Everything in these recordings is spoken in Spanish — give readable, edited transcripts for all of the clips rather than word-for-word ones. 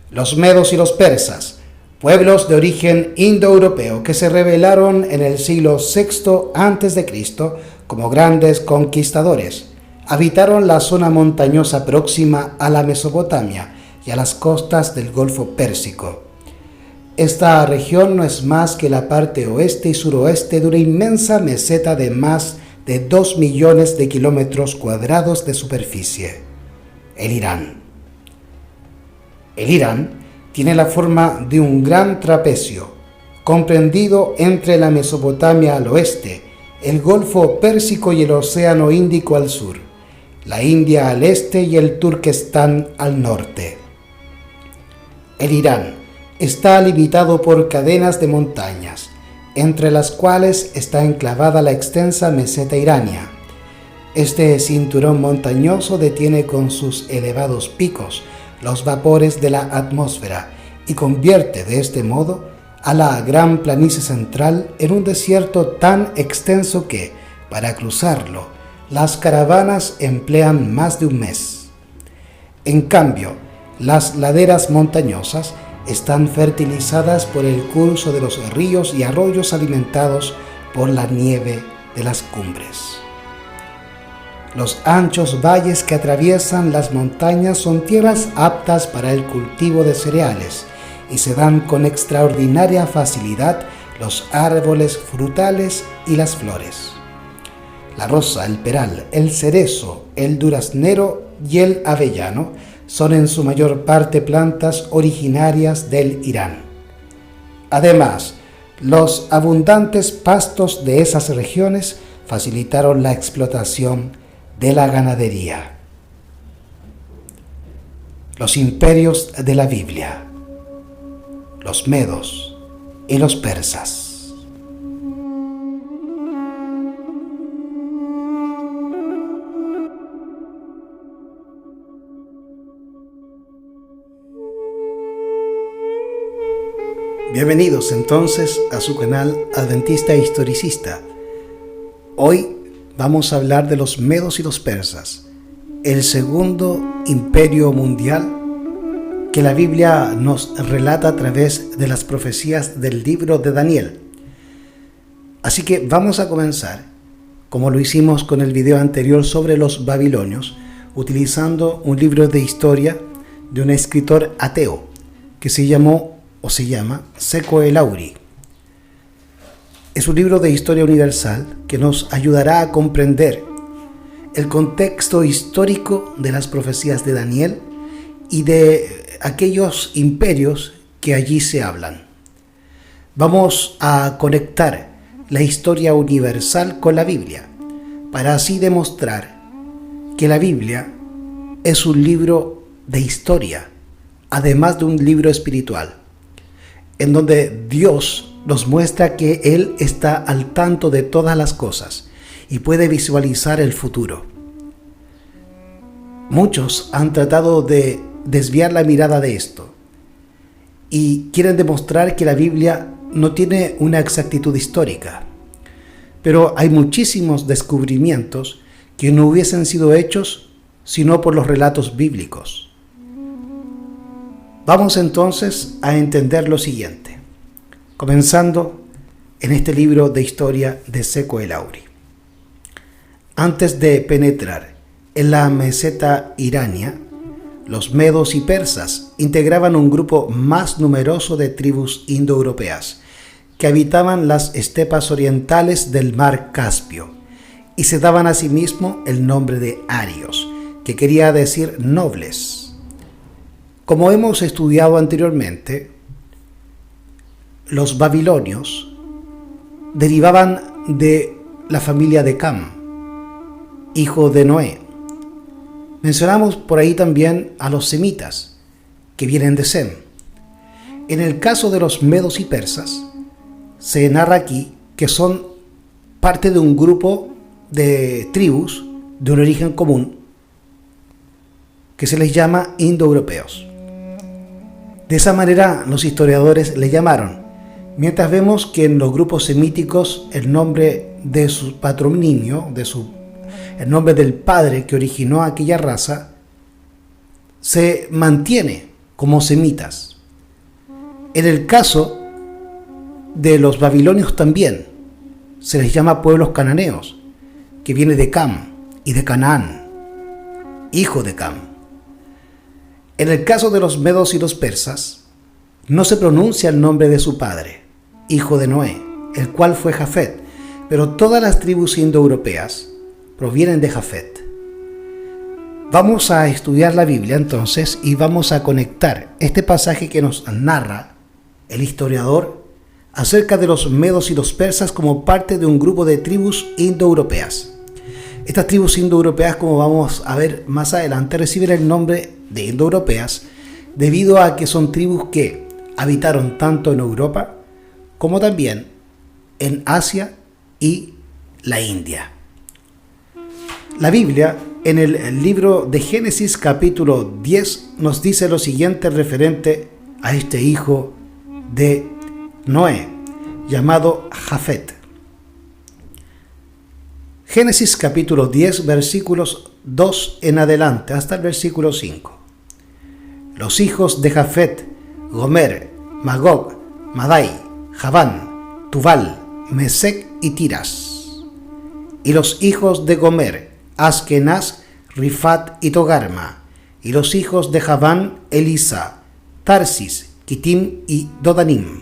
Los medos y los persas, pueblos de origen indoeuropeo que se rebelaron en el siglo VI a.C. como grandes conquistadores, habitaron la zona montañosa próxima a la Mesopotamia y a las costas del Golfo Pérsico. Esta región no es más que la parte oeste y suroeste de una inmensa meseta de más de 2 millones de kilómetros cuadrados de superficie, el Irán. El Irán tiene la forma de un gran trapecio, comprendido entre la Mesopotamia al oeste, el Golfo Pérsico y el Océano Índico al sur, la India al este y el Turquestán al norte. El Irán está limitado por cadenas de montañas, entre las cuales está enclavada la extensa meseta irania. Este cinturón montañoso detiene con sus elevados picos los vapores de la atmósfera y convierte de este modo a la gran planicie central en un desierto tan extenso que, para cruzarlo, las caravanas emplean más de un mes. En cambio, las laderas montañosas están fertilizadas por el curso de los ríos y arroyos alimentados por la nieve de las cumbres. Los anchos valles que atraviesan las montañas son tierras aptas para el cultivo de cereales y se dan con extraordinaria facilidad los árboles frutales y las flores. La rosa, el peral, el cerezo, el duraznero y el avellano son en su mayor parte plantas originarias del Irán. Además, los abundantes pastos de esas regiones facilitaron la explotación de la ganadería. Los imperios de la Biblia, los medos y los persas. Bienvenidos entonces a su canal Adventista Historicista. Hoy vamos a hablar de los medos y los persas, el segundo imperio mundial que la Biblia nos relata a través de las profecías del libro de Daniel. Así que vamos a comenzar, como lo hicimos con el video anterior sobre los babilonios, utilizando un libro de historia de un escritor ateo que se llama Seco el Auri. Es un libro de historia universal que nos ayudará a comprender el contexto histórico de las profecías de Daniel y de aquellos imperios que allí se hablan. Vamos a conectar la historia universal con la Biblia para así demostrar que la Biblia es un libro de historia, además de un libro espiritual, en donde Dios nos muestra que Él está al tanto de todas las cosas y puede visualizar el futuro. Muchos han tratado de desviar la mirada de esto y quieren demostrar que la Biblia no tiene una exactitud histórica, pero hay muchísimos descubrimientos que no hubiesen sido hechos sino por los relatos bíblicos. Vamos entonces a entender lo siguiente, comenzando en este libro de historia de Seco el Auri. Antes de penetrar en la meseta irania, los medos y persas integraban un grupo más numeroso de tribus indoeuropeas que habitaban las estepas orientales del mar Caspio y se daban a sí mismo el nombre de arios, que quería decir nobles. Como hemos estudiado anteriormente, los babilonios derivaban de la familia de Cam, hijo de Noé. Mencionamos por ahí también a los semitas, que vienen de Sem. En el caso de los medos y persas, se narra aquí que son parte de un grupo de tribus de un origen común que se les llama indoeuropeos. De esa manera los historiadores le llamaron, mientras vemos que en los grupos semíticos el nombre de su patroninio, el nombre del padre que originó aquella raza, se mantiene como semitas. En el caso de los babilonios también se les llama pueblos cananeos, que viene de Cam y de Canaán, hijo de Cam. En el caso de los medos y los persas, no se pronuncia el nombre de su padre, hijo de Noé, el cual fue Jafet, pero todas las tribus indoeuropeas provienen de Jafet. Vamos a estudiar la Biblia entonces y vamos a conectar este pasaje que nos narra el historiador acerca de los medos y los persas como parte de un grupo de tribus indoeuropeas. Estas tribus indoeuropeas, como vamos a ver más adelante, reciben el nombre de indoeuropeas debido a que son tribus que habitaron tanto en Europa como también en Asia y la India. La Biblia, en el libro de Génesis capítulo 10, nos dice lo siguiente referente a este hijo de Noé, llamado Jafet. Génesis capítulo 10, versículos 2 en adelante, hasta el versículo 5. Los hijos de Jafet: Gomer, Magog, Madai, Javán, Tubal, Mesec y Tiras. Y los hijos de Gomer: Askenaz, Rifat y Togarma. Y los hijos de Javán: Elisa, Tarsis, Kitim y Dodanim.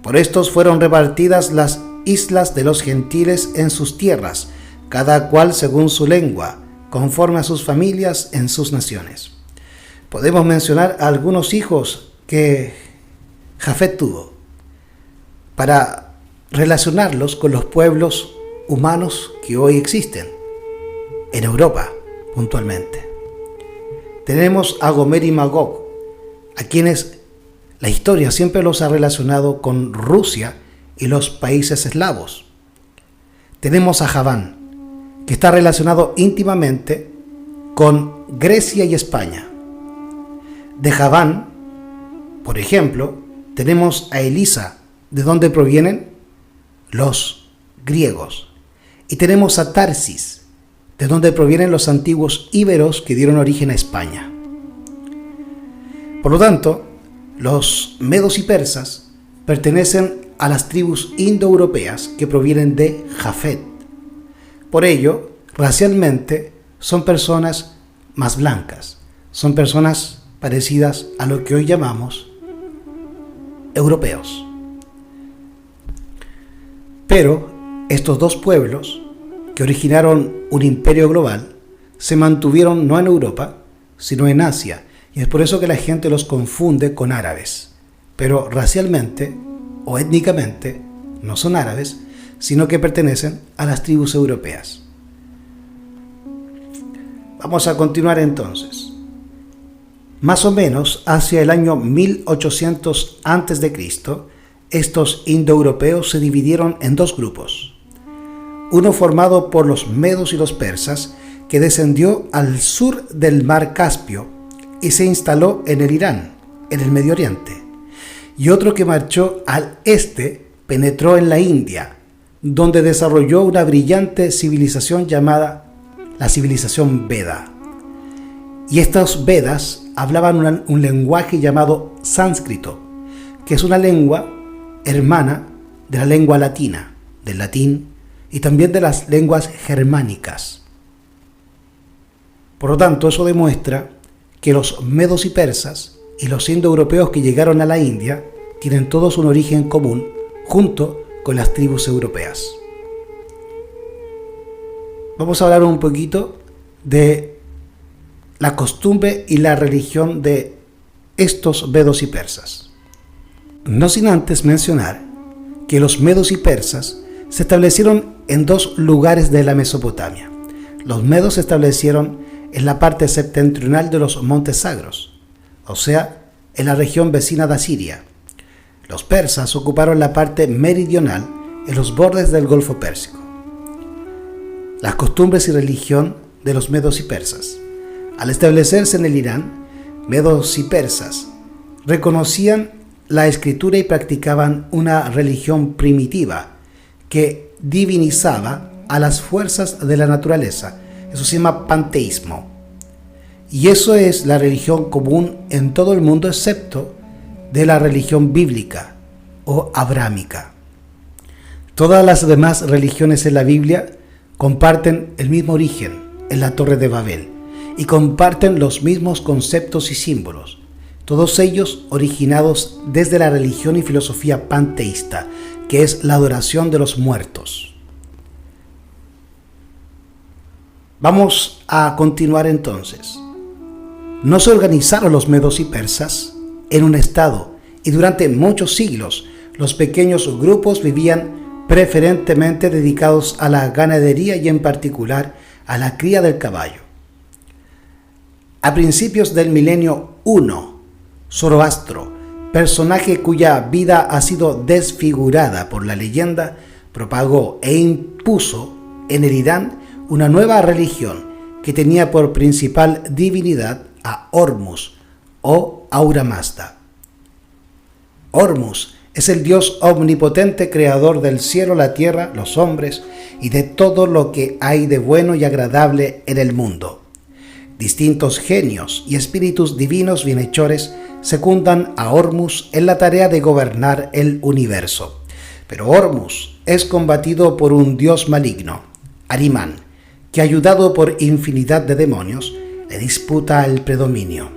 Por estos fueron repartidas las islas de los gentiles en sus tierras, cada cual según su lengua, conforme a sus familias en sus naciones. Podemos mencionar algunos hijos que Jafet tuvo para relacionarlos con los pueblos humanos que hoy existen en Europa puntualmente. Tenemos a Gomer y Magog, a quienes la historia siempre los ha relacionado con Rusia y los países eslavos. Tenemos a Javán, que está relacionado íntimamente con Grecia y España. De Javán, por ejemplo, tenemos a Elisa, de donde provienen los griegos. Y tenemos a Tarsis, de donde provienen los antiguos íberos que dieron origen a España. Por lo tanto, los medos y persas pertenecen a las tribus indoeuropeas que provienen de Jafet. Por ello, racialmente, son personas más blancas, son personas parecidas a lo que hoy llamamos europeos. Pero estos dos pueblos, que originaron un imperio global, se mantuvieron no en Europa, sino en Asia, y es por eso que la gente los confunde con árabes. Pero racialmente o étnicamente no son árabes, sino que pertenecen a las tribus europeas. Vamos a continuar entonces. Más o menos hacia el año 1800 a.C., estos indoeuropeos se dividieron en dos grupos. Uno formado por los medos y los persas, que descendió al sur del mar Caspio y se instaló en el Irán, en el Medio Oriente. Y otro que marchó al este, penetró en la India, donde desarrolló una brillante civilización llamada la civilización Veda. Y estos Vedas hablaban un lenguaje llamado sánscrito, que es una lengua hermana de la lengua latina, del latín y también de las lenguas germánicas. Por lo tanto, eso demuestra que los medos y persas y los indoeuropeos que llegaron a la India tienen todos un origen común junto con las tribus europeas. Vamos a hablar un poquito de la costumbre y la religión de estos medos y persas. No sin antes mencionar que los medos y persas se establecieron en dos lugares de la Mesopotamia. Los medos se establecieron en la parte septentrional de los Montes Sagros, o sea, en la región vecina de Asiria. Los persas ocuparon la parte meridional en los bordes del Golfo Pérsico. Las costumbres y religión de los medos y persas. Al establecerse en el Irán, medos y persas reconocían la escritura y practicaban una religión primitiva que divinizaba a las fuerzas de la naturaleza. Eso se llama panteísmo. Y eso es la religión común en todo el mundo excepto de la religión bíblica o abrámica. Todas las demás religiones en la Biblia comparten el mismo origen en la Torre de Babel y comparten los mismos conceptos y símbolos, todos ellos originados desde la religión y filosofía panteísta, que es la adoración de los muertos. Vamos a continuar entonces. No se organizaron los medos y persas en un estado, y durante muchos siglos los pequeños grupos vivían preferentemente dedicados a la ganadería y en particular a la cría del caballo. A principios del milenio I, Zoroastro, personaje cuya vida ha sido desfigurada por la leyenda, propagó e impuso en el Irán una nueva religión que tenía por principal divinidad a Hormuz o Ahura Mazda. Hormuz es el Dios omnipotente, creador del cielo, la tierra, los hombres y de todo lo que hay de bueno y agradable en el mundo. Distintos genios y espíritus divinos bienhechores secundan a Hormuz en la tarea de gobernar el universo. Pero Hormuz es combatido por un dios maligno, Ahriman, que ayudado por infinidad de demonios, le disputa el predominio.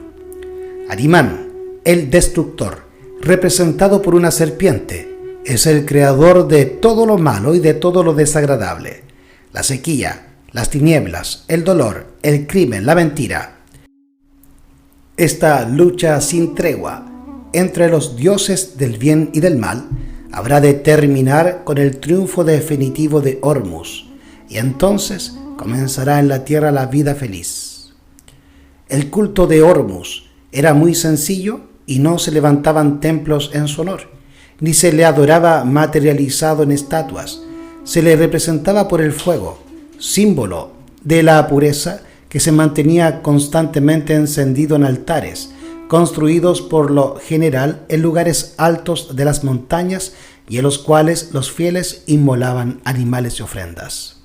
Ahriman, el destructor, representado por una serpiente, es el creador de todo lo malo y de todo lo desagradable. La sequía, las tinieblas, el dolor, el crimen, la mentira. Esta lucha sin tregua entre los dioses del bien y del mal habrá de terminar con el triunfo definitivo de Hormuz, y entonces comenzará en la tierra la vida feliz. El culto de Hormuz era muy sencillo y no se levantaban templos en su honor, ni se le adoraba materializado en estatuas. Se le representaba por el fuego, símbolo de la pureza que se mantenía constantemente encendido en altares, construidos por lo general en lugares altos de las montañas y en los cuales los fieles inmolaban animales y ofrendas.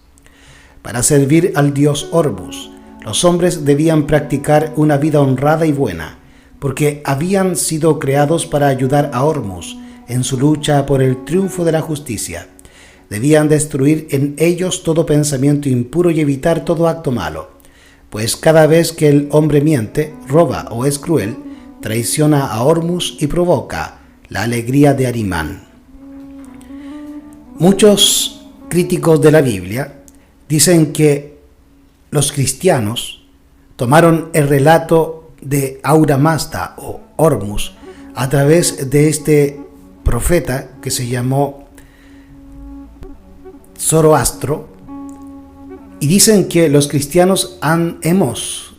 Para servir al dios Hormuz, los hombres debían practicar una vida honrada y buena, porque habían sido creados para ayudar a Hormuz en su lucha por el triunfo de la justicia. Debían destruir en ellos todo pensamiento impuro y evitar todo acto malo, pues cada vez que el hombre miente, roba o es cruel, traiciona a Hormuz y provoca la alegría de Ahriman. Muchos críticos de la Biblia dicen que los cristianos tomaron el relato de Ahura Mazda o Hormuz a través de este profeta que se llamó Zoroastro, y dicen que los cristianos hemos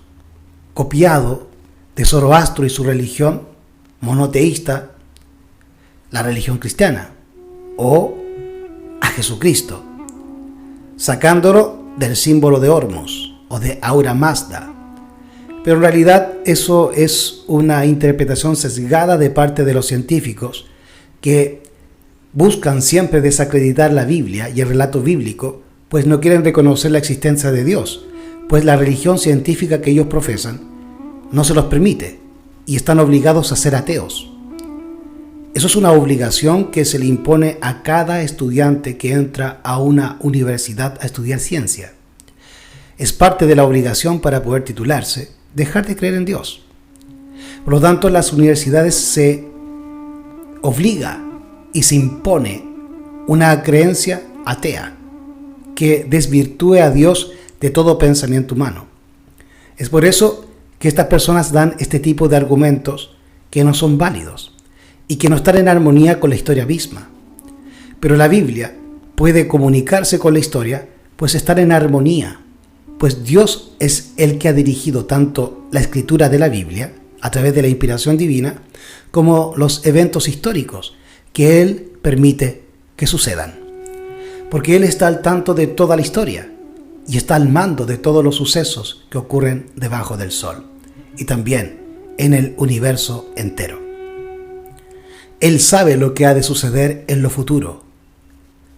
copiado de Zoroastro y su religión monoteísta la religión cristiana o a Jesucristo, sacándolo del símbolo de Hormuz o de Ahura Mazda. Pero en realidad eso es una interpretación sesgada de parte de los científicos que buscan siempre desacreditar la Biblia y el relato bíblico, pues no quieren reconocer la existencia de Dios, pues la religión científica que ellos profesan no se los permite y están obligados a ser ateos. Eso es una obligación que se le impone a cada estudiante que entra a una universidad a estudiar ciencia. Es parte de la obligación para poder titularse, dejar de creer en Dios. Por lo tanto, en las universidades se obliga y se impone una creencia atea que desvirtúe a Dios de todo pensamiento humano. Es por eso que estas personas dan este tipo de argumentos que no son válidos y que no están en armonía con la historia misma. Pero la Biblia puede comunicarse con la historia, pues están en armonía, pues Dios es el que ha dirigido tanto la escritura de la Biblia, a través de la inspiración divina, como los eventos históricos que Él permite que sucedan. Porque Él está al tanto de toda la historia y está al mando de todos los sucesos que ocurren debajo del sol y también en el universo entero. Él sabe lo que ha de suceder en lo futuro,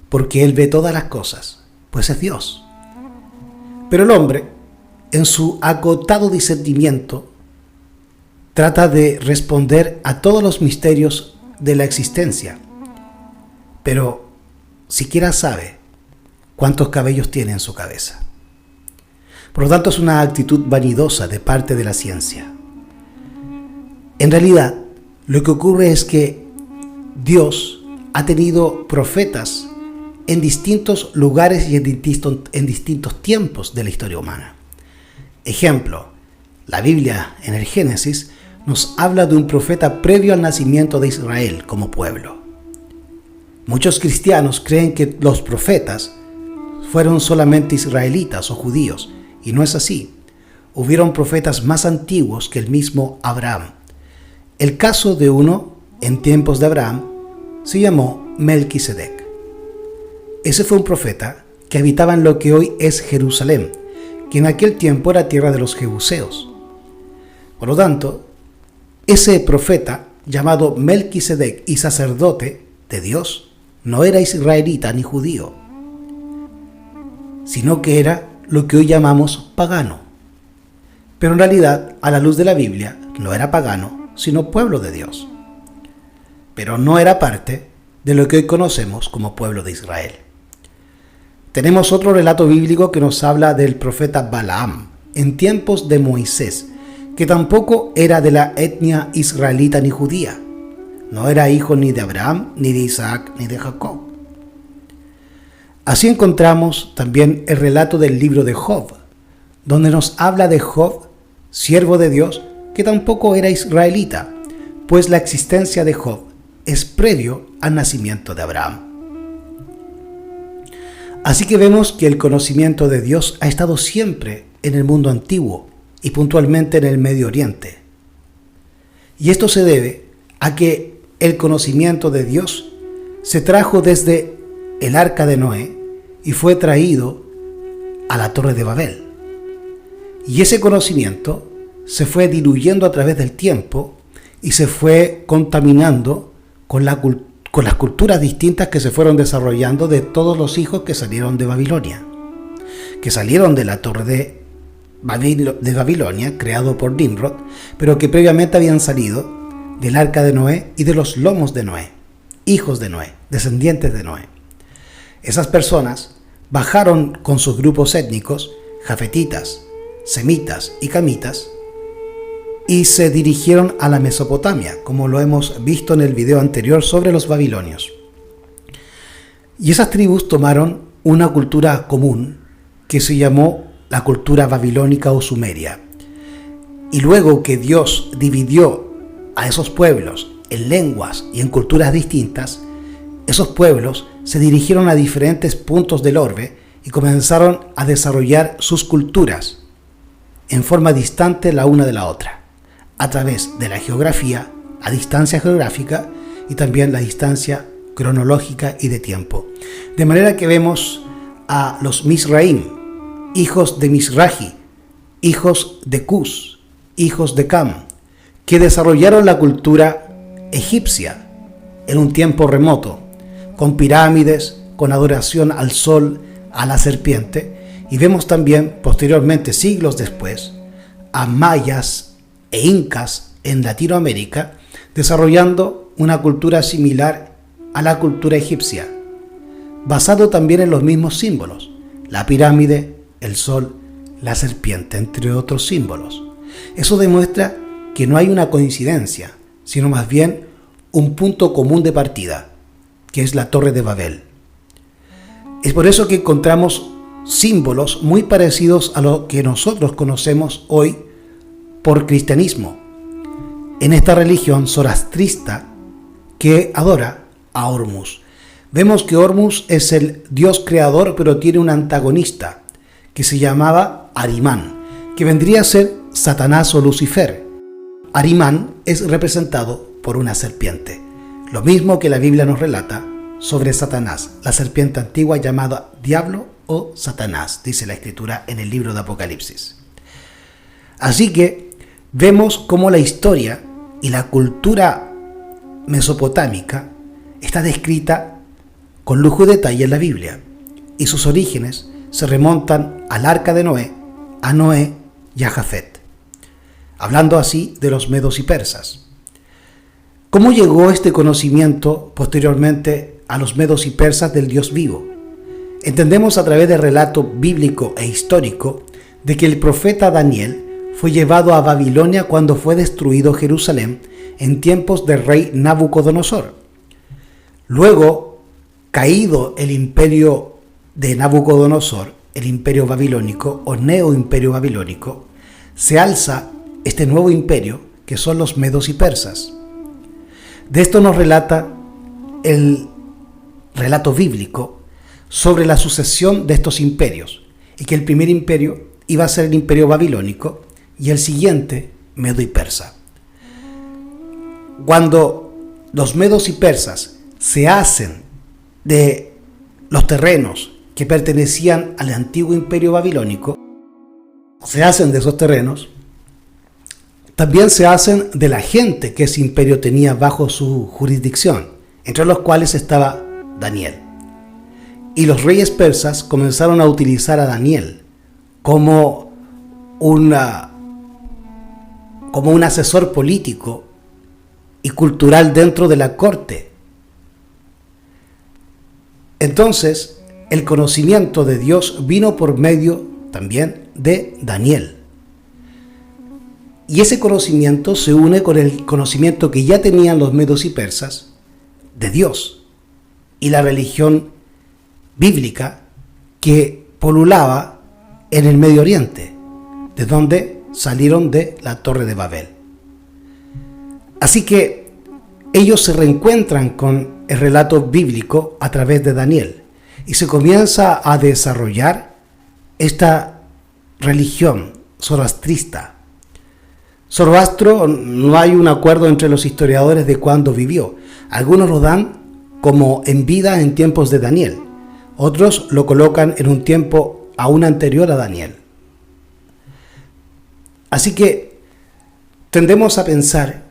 porque Él ve todas las cosas, pues es Dios. Pero el hombre en su agotado discernimiento, trata de responder a todos los misterios de la existencia, pero siquiera sabe cuántos cabellos tiene en su cabeza. Por lo tanto, es una actitud vanidosa de parte de la ciencia. En realidad, lo que ocurre es que Dios ha tenido profetas en distintos lugares y en distintos tiempos de la historia humana. Ejemplo, la Biblia en el Génesis nos habla de un profeta previo al nacimiento de Israel como pueblo. Muchos cristianos creen que los profetas fueron solamente israelitas o judíos, y no es así. Hubieron profetas más antiguos que el mismo Abraham. El caso de uno, en tiempos de Abraham, se llamó Melquisedec. Ese fue un profeta que habitaba en lo que hoy es Jerusalén, que en aquel tiempo era tierra de los jebuseos. Por lo tanto, ese profeta, llamado Melquisedec y sacerdote de Dios, no era israelita ni judío, sino que era lo que hoy llamamos pagano. Pero en realidad, a la luz de la Biblia, no era pagano, sino pueblo de Dios. Pero no era parte de lo que hoy conocemos como pueblo de Israel. Tenemos otro relato bíblico que nos habla del profeta Balaam, en tiempos de Moisés, que tampoco era de la etnia israelita ni judía. No era hijo ni de Abraham, ni de Isaac, ni de Jacob. Así encontramos también el relato del libro de Job, donde nos habla de Job, siervo de Dios, que tampoco era israelita, pues la existencia de Job es previo al nacimiento de Abraham. Así que vemos que el conocimiento de Dios ha estado siempre en el mundo antiguo y puntualmente en el Medio Oriente. Y esto se debe a que el conocimiento de Dios se trajo desde el arca de Noé y fue traído a la Torre de Babel. Y ese conocimiento se fue diluyendo a través del tiempo y se fue contaminando con las culturas distintas que se fueron desarrollando de todos los hijos que salieron de Babilonia, que salieron de la Torre de Babilonia, creado por Nimrod, pero que previamente habían salido del arca de Noé y de los lomos de Noé, hijos de Noé, descendientes de Noé. Esas personas bajaron con sus grupos étnicos, jafetitas, semitas y camitas, y se dirigieron a la Mesopotamia, como lo hemos visto en el video anterior sobre los babilonios. Y esas tribus tomaron una cultura común que se llamó la cultura babilónica o sumeria. Y luego que Dios dividió a esos pueblos en lenguas y en culturas distintas, esos pueblos se dirigieron a diferentes puntos del orbe y comenzaron a desarrollar sus culturas en forma distante la una de la otra, a través de la geografía, a distancia geográfica y también la distancia cronológica y de tiempo. De manera que vemos a los Misraim, hijos de Misraji, hijos de Cus, hijos de Cam, que desarrollaron la cultura egipcia en un tiempo remoto, con pirámides, con adoración al sol, a la serpiente, y vemos también posteriormente, siglos después, a mayas e incas en Latinoamérica desarrollando una cultura similar a la cultura egipcia, basado también en los mismos símbolos, la pirámide, el sol, la serpiente, entre otros símbolos. Eso demuestra que no hay una coincidencia, sino más bien un punto común de partida, que es la Torre de Babel. Es por eso que encontramos símbolos muy parecidos a lo que nosotros conocemos hoy por cristianismo, en esta religión zoroastrista que adora a Hormuz. Vemos que Hormuz es el dios creador, pero tiene un antagonista que se llamaba Arimán, que vendría a ser Satanás o Lucifer. Arimán es representado por una serpiente, lo mismo que la Biblia nos relata sobre Satanás, la serpiente antigua llamada Diablo o Satanás, dice la Escritura en el libro de Apocalipsis. Así que vemos cómo la historia y la cultura mesopotámica está descrita con lujo y detalle en la Biblia, y sus orígenes se remontan al arca de Noé a Noé y a Jafet, hablando así de los medos y persas. ¿Cómo llegó este conocimiento posteriormente a los medos y persas del Dios vivo? Entendemos a través del relato bíblico e histórico de que el profeta Daniel fue llevado a Babilonia cuando fue destruido Jerusalén en tiempos del rey Nabucodonosor. Luego, caído el imperio de Nabucodonosor, el imperio babilónico o neoimperio babilónico, se alza este nuevo imperio que son los medos y persas. De esto nos relata el relato bíblico sobre la sucesión de estos imperios, y que el primer imperio iba a ser el imperio babilónico y el siguiente medo y persa. Cuando los medos y persas se hacen de los terrenos que pertenecían al antiguo imperio babilónico, se hacen de esos terrenos, también se hacen de la gente que ese imperio tenía bajo su jurisdicción, entre los cuales estaba Daniel. Y los reyes persas comenzaron a utilizar a Daniel como un asesor político y cultural dentro de la corte. Entonces, el conocimiento de Dios vino por medio también de Daniel. Y ese conocimiento se une con el conocimiento que ya tenían los medos y persas de Dios y la religión bíblica que polulaba en el Medio Oriente, de donde salieron de la Torre de Babel. Así que ellos se reencuentran con el relato bíblico a través de Daniel y se comienza a desarrollar esta religión zoroastrista. Zoroastro, no hay un acuerdo entre los historiadores de cuándo vivió. Algunos lo dan como en vida en tiempos de Daniel, otros lo colocan en un tiempo aún anterior a Daniel. Así que tendemos a pensar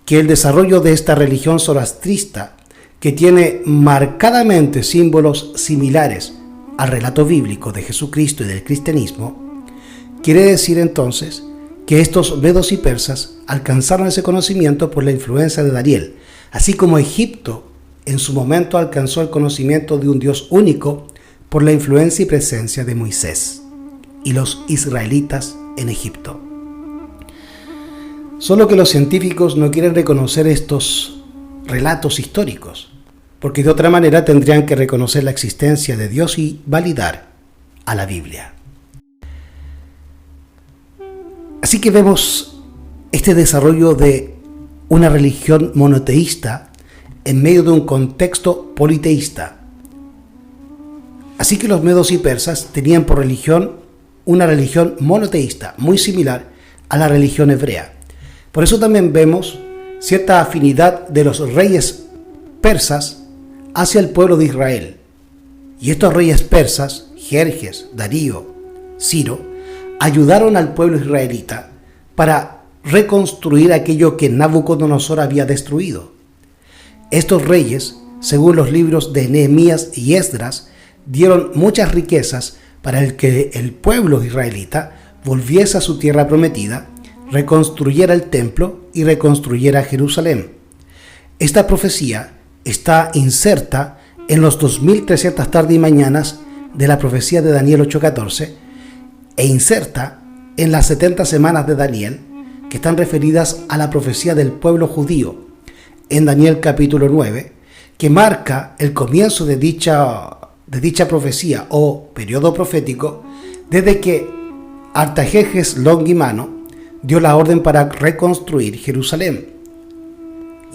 que el desarrollo de esta religión zoroastrista, que tiene marcadamente símbolos similares al relato bíblico de Jesucristo y del cristianismo, quiere decir entonces que estos medos y persas alcanzaron ese conocimiento por la influencia de Daniel, así como Egipto en su momento alcanzó el conocimiento de un Dios único por la influencia y presencia de Moisés y los israelitas en Egipto. Solo que los científicos no quieren reconocer estos relatos históricos, porque de otra manera tendrían que reconocer la existencia de Dios y validar a la Biblia. Así que vemos este desarrollo de una religión monoteísta en medio de un contexto politeísta. Así que los medos y persas tenían por religión una religión monoteísta, muy similar a la religión hebrea. Por eso también vemos cierta afinidad de los reyes persas hacia el pueblo de Israel. Y estos reyes persas, Jerjes, Darío, Ciro, ayudaron al pueblo israelita para reconstruir aquello que Nabucodonosor había destruido. Estos reyes, según los libros de Nehemías y Esdras, dieron muchas riquezas para que el pueblo israelita volviese a su tierra prometida, reconstruyera el templo y reconstruyera Jerusalén. Esta profecía está inserta en los 2300 tardes y mañanas de la profecía de Daniel 8:14 e inserta en las 70 semanas de Daniel, que están referidas a la profecía del pueblo judío en Daniel capítulo 9, que marca el comienzo de dicha profecía o periodo profético, desde que Artajerjes Longimanno dio la orden para reconstruir Jerusalén.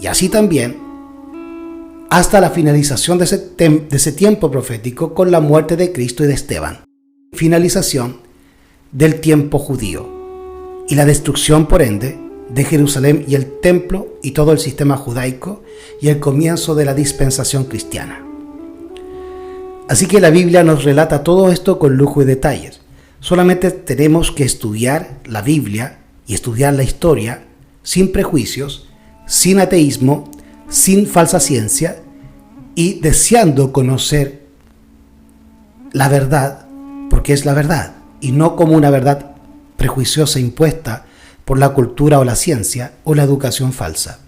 Y así también hasta la finalización de ese tiempo profético con la muerte de Cristo y de Esteban. Finalización del tiempo judío y la destrucción, por ende, de Jerusalén y el templo y todo el sistema judaico y el comienzo de la dispensación cristiana. Así que la Biblia nos relata todo esto con lujo y detalles. Solamente tenemos que estudiar la Biblia y estudiar la historia sin prejuicios, sin ateísmo, sin falsa ciencia y deseando conocer la verdad, porque es la verdad y no como una verdad prejuiciosa impuesta por la cultura o la ciencia o la educación falsa.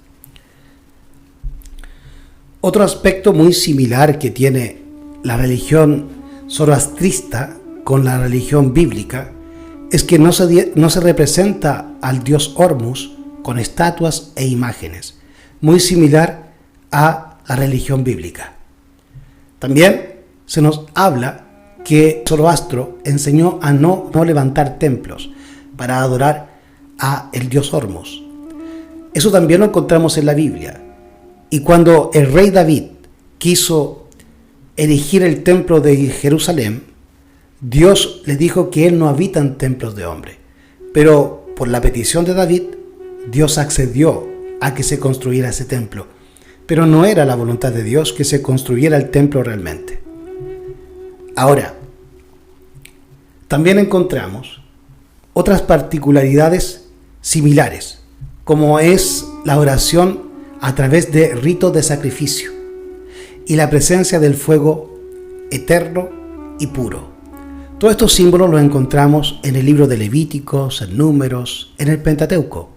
Otro aspecto muy similar que tiene la religión zoroastrista con la religión bíblica es que no se representa al dios Hormuz con estatuas e imágenes, muy similar a la religión bíblica. También se nos habla que Zoroastro enseñó a no levantar templos para adorar a el dios Hormuz. Eso también lo encontramos en la Biblia. Y cuando el rey David quiso erigir el templo de Jerusalén, Dios le dijo que él no habita en templos de hombre. Pero por la petición de David, Dios accedió a que se construyera ese templo. Pero no era la voluntad de Dios que se construyera el templo realmente. Ahora, también encontramos otras particularidades similares, como es la oración a través de ritos de sacrificio y la presencia del fuego eterno y puro. Todos estos símbolos los encontramos en el libro de Levíticos, en Números, en el Pentateuco,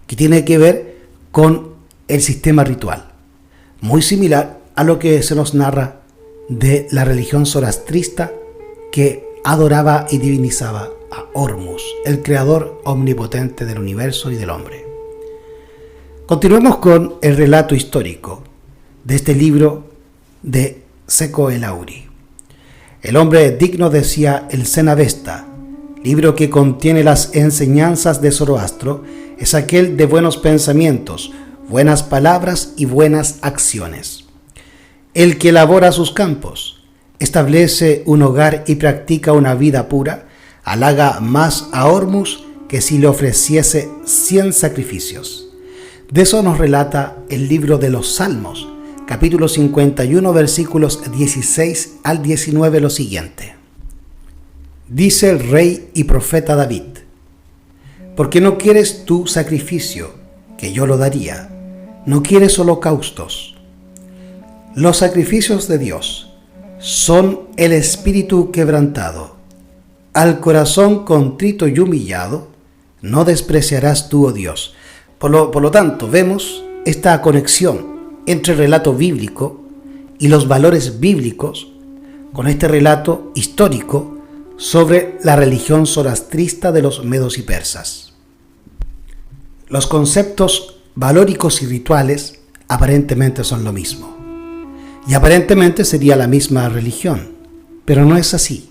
que tiene que ver con el sistema ritual, muy similar a lo que se nos narra de la religión zoroastrista que adoraba y divinizaba a Hormuz, el creador omnipotente del universo y del hombre. Continuemos con el relato histórico de este libro de Seco el Auri. El hombre digno, decía el Cenabesta, libro que contiene las enseñanzas de Zoroastro, es aquel de buenos pensamientos, buenas palabras y buenas acciones. El que labora sus campos, establece un hogar y practica una vida pura, halaga más a Hormuz que si le ofreciese 100 sacrificios. De eso nos relata el libro de los Salmos, capítulo 51, versículos 16 al 19, lo siguiente. Dice el rey y profeta David: ¿por qué no quieres tú sacrificio, que yo lo daría? No quieres holocaustos. Los sacrificios de Dios son el espíritu quebrantado. Al corazón contrito y humillado, no despreciarás tú, oh Dios. Por lo tanto, vemos esta conexión entre el relato bíblico y los valores bíblicos con este relato histórico sobre la religión zoroastrista de los medos y persas. Los conceptos valóricos y rituales aparentemente son lo mismo, y aparentemente sería la misma religión, pero no es así.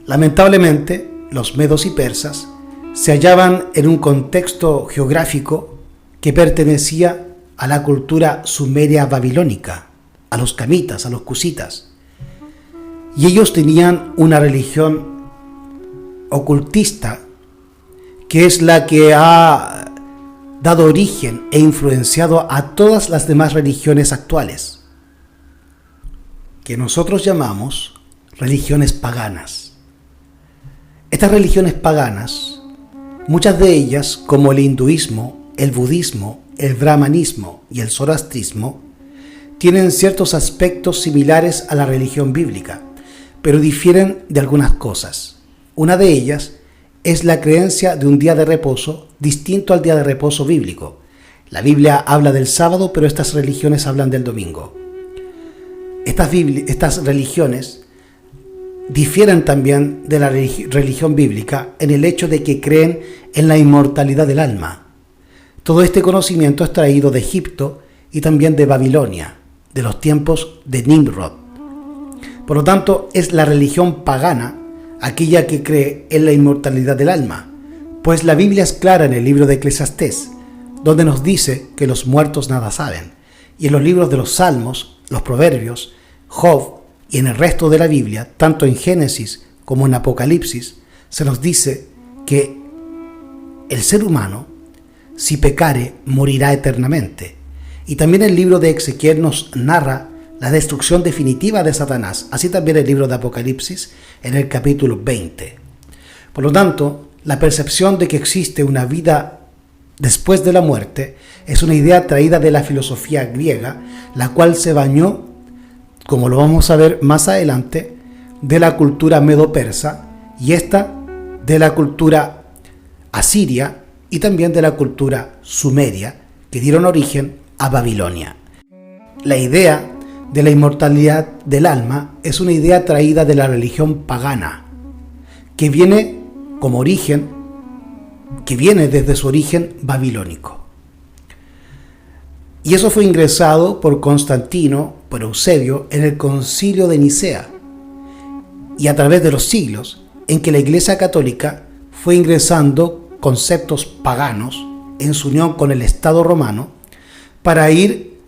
Lamentablemente, los medos y persas se hallaban en un contexto geográfico que pertenecía a la cultura sumeria babilónica, a los camitas, a los cusitas. Y ellos tenían una religión ocultista que es la que ha dado origen e influenciado a todas las demás religiones actuales, que nosotros llamamos religiones paganas. Estas religiones paganas, muchas de ellas, como el hinduismo, el budismo, el brahmanismo y el zoroastrismo, tienen ciertos aspectos similares a la religión bíblica, pero difieren de algunas cosas. Una de ellas es la creencia de un día de reposo distinto al día de reposo bíblico. La Biblia habla del sábado, pero estas religiones hablan del domingo. Estas religiones difieren también de la religión bíblica en el hecho de que creen en la inmortalidad del alma. Todo este conocimiento es traído de Egipto y también de Babilonia, de los tiempos de Nimrod. Por lo tanto, es la religión pagana aquella que cree en la inmortalidad del alma, pues la Biblia es clara en el libro de Eclesiastés, donde nos dice que los muertos nada saben, y en los libros de los Salmos, los Proverbios, Job y en el resto de la Biblia, tanto en Génesis como en Apocalipsis, se nos dice que el ser humano, si pecare, morirá eternamente. Y también el libro de Ezequiel nos narra la destrucción definitiva de Satanás, así también el libro de Apocalipsis en el capítulo 20. Por lo tanto, la percepción de que existe una vida después de la muerte es una idea traída de la filosofía griega, la cual se bañó, como lo vamos a ver más adelante, de la cultura medo-persa y esta de la cultura asiria y también de la cultura sumeria, que dieron origen a Babilonia. La idea de la inmortalidad del alma es una idea traída de la religión pagana, que viene desde su origen babilónico. Y eso fue ingresado por Constantino, por Eusebio, en el Concilio de Nicea, y a través de los siglos, en que la Iglesia Católica fue ingresando conceptos paganos en su unión con el Estado romano para ir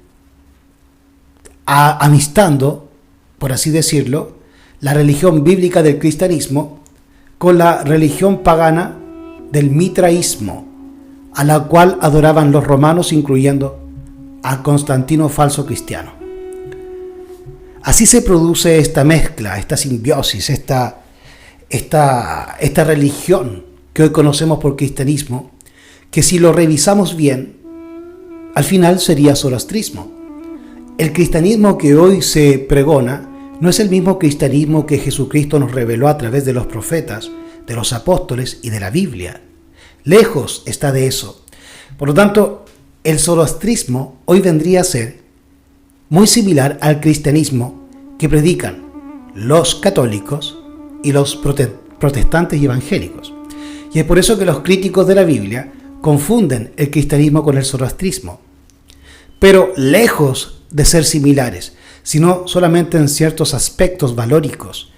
amistando, por así decirlo, la religión bíblica del cristianismo con la religión pagana del mitraísmo, a la cual adoraban los romanos, incluyendo a Constantino falso cristiano. Así se produce esta mezcla, esta simbiosis, esta religión que hoy conocemos por cristianismo, que si lo revisamos bien, al final sería zoroastrismo. El cristianismo que hoy se pregona no es el mismo cristianismo que Jesucristo nos reveló a través de los profetas, de los apóstoles y de la Biblia. Lejos está de eso. Por lo tanto, el zoroastrismo hoy vendría a ser muy similar al cristianismo que predican los católicos y los protestantes y evangélicos. Y es por eso que los críticos de la Biblia confunden el cristianismo con el zoroastrismo. Pero lejos de ser similares, sino solamente en ciertos aspectos valóricos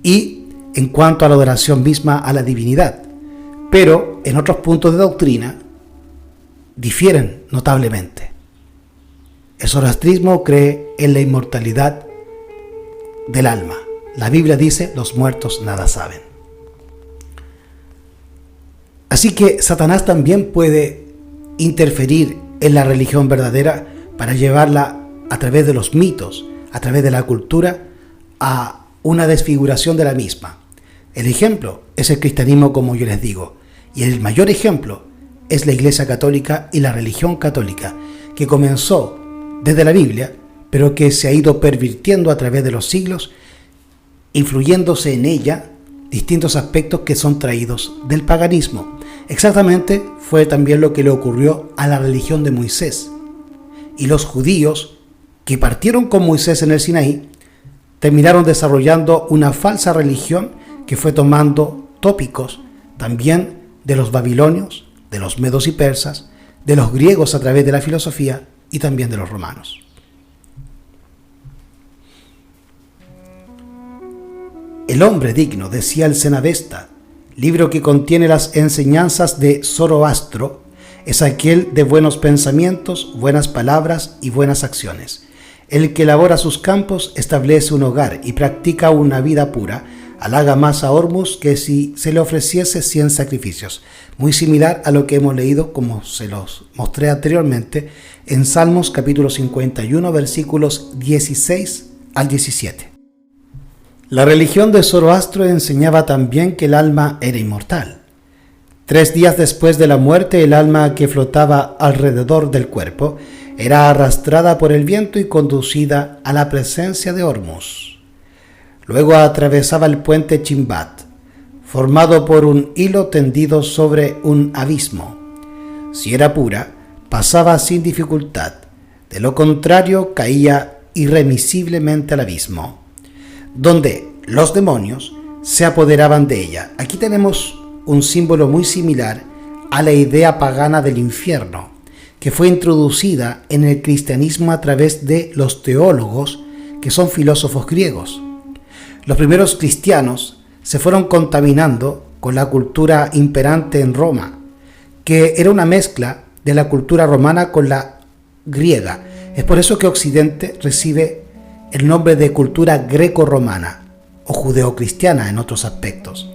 y en cuanto a la adoración misma a la divinidad. Pero en otros puntos de doctrina difieren notablemente. El zoroastrismo cree en la inmortalidad del alma. La Biblia dice: los muertos nada saben. Así que Satanás también puede interferir en la religión verdadera para llevarla a través de los mitos, a través de la cultura, a una desfiguración de la misma. El ejemplo es el cristianismo, como yo les digo, y el mayor ejemplo es la Iglesia Católica y la religión católica, que comenzó desde la Biblia, pero que se ha ido pervirtiendo a través de los siglos, influyéndose en ella distintos aspectos que son traídos del paganismo. Exactamente fue también lo que le ocurrió a la religión de Moisés. Y los judíos que partieron con Moisés en el Sinaí terminaron desarrollando una falsa religión que fue tomando tópicos también de los babilonios, de los medos y persas, de los griegos a través de la filosofía y también de los romanos. El hombre digno, decía el Cenabesta, libro que contiene las enseñanzas de Zoroastro, es aquel de buenos pensamientos, buenas palabras y buenas acciones. El que labora sus campos, establece un hogar y practica una vida pura, halaga más a Hormuz que si se le ofreciese 100 sacrificios. Muy similar a lo que hemos leído, como se los mostré anteriormente, en Salmos capítulo 51, versículos 16 al 17. La religión de Zoroastro enseñaba también que el alma era inmortal. 3 días después de la muerte, el alma que flotaba alrededor del cuerpo era arrastrada por el viento y conducida a la presencia de Hormuz. Luego atravesaba el puente Chimbat, formado por un hilo tendido sobre un abismo. Si era pura, pasaba sin dificultad; de lo contrario, caía irremisiblemente al abismo, donde los demonios se apoderaban de ella. Aquí tenemos un símbolo muy similar a la idea pagana del infierno, que fue introducida en el cristianismo a través de los teólogos, que son filósofos griegos. Los primeros cristianos se fueron contaminando con la cultura imperante en Roma, que era una mezcla de la cultura romana con la griega. Es por eso que Occidente recibe el nombre de cultura greco-romana o judeocristiana en otros aspectos.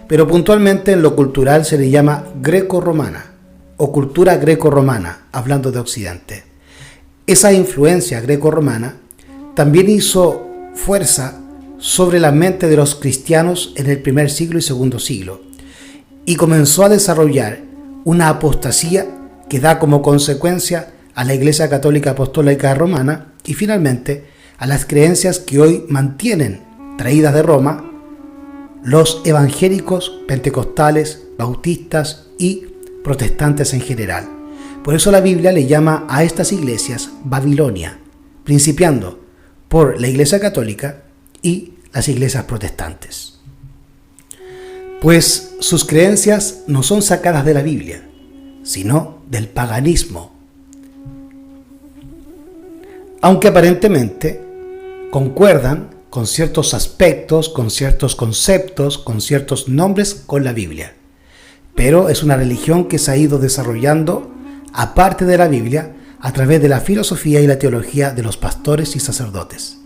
Pero puntualmente en lo cultural se le llama greco-romana o cultura greco-romana, hablando de Occidente. Esa influencia greco-romana también hizo fuerza sobre la mente de los cristianos en el primer siglo y segundo siglo, y comenzó a desarrollar una apostasía que da como consecuencia a la Iglesia Católica Apostólica Romana y finalmente a las creencias que hoy mantienen, traídas de Roma, los evangélicos, pentecostales, bautistas y protestantes en general. Por eso la Biblia le llama a estas iglesias Babilonia, principiando por la Iglesia Católica y las iglesias protestantes. Pues sus creencias no son sacadas de la Biblia, sino del paganismo. Aunque aparentemente concuerdan con ciertos aspectos, con ciertos conceptos, con ciertos nombres con la Biblia. Pero es una religión que se ha ido desarrollando aparte de la Biblia a través de la filosofía y la teología de los pastores y sacerdotes,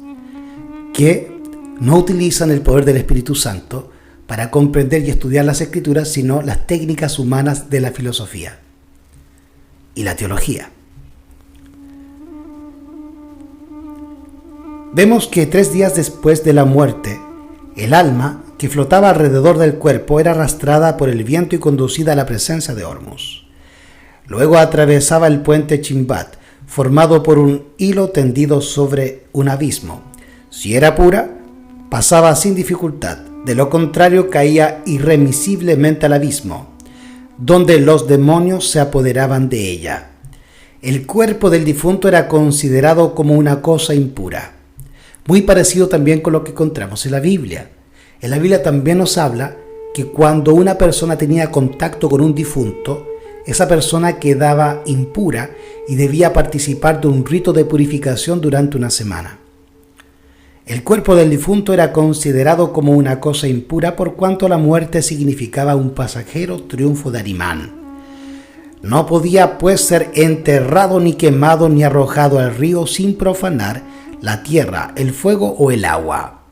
que no utilizan el poder del Espíritu Santo para comprender y estudiar las Escrituras, sino las técnicas humanas de la filosofía y la teología. Vemos que 3 días después de la muerte, el alma que flotaba alrededor del cuerpo era arrastrada por el viento y conducida a la presencia de Hormuz. Luego atravesaba el puente Chimbat, formado por un hilo tendido sobre un abismo. Si era pura, pasaba sin dificultad; de lo contrario, caía irremisiblemente al abismo, donde los demonios se apoderaban de ella. El cuerpo del difunto era considerado como una cosa impura. Muy parecido también con lo que encontramos en la Biblia. En la Biblia también nos habla que cuando una persona tenía contacto con un difunto, esa persona quedaba impura y debía participar de un rito de purificación durante una semana. El cuerpo del difunto era considerado como una cosa impura por cuanto la muerte significaba un pasajero triunfo de Arimán. No podía pues ser enterrado ni quemado ni arrojado al río sin profanar la tierra, el fuego o el agua.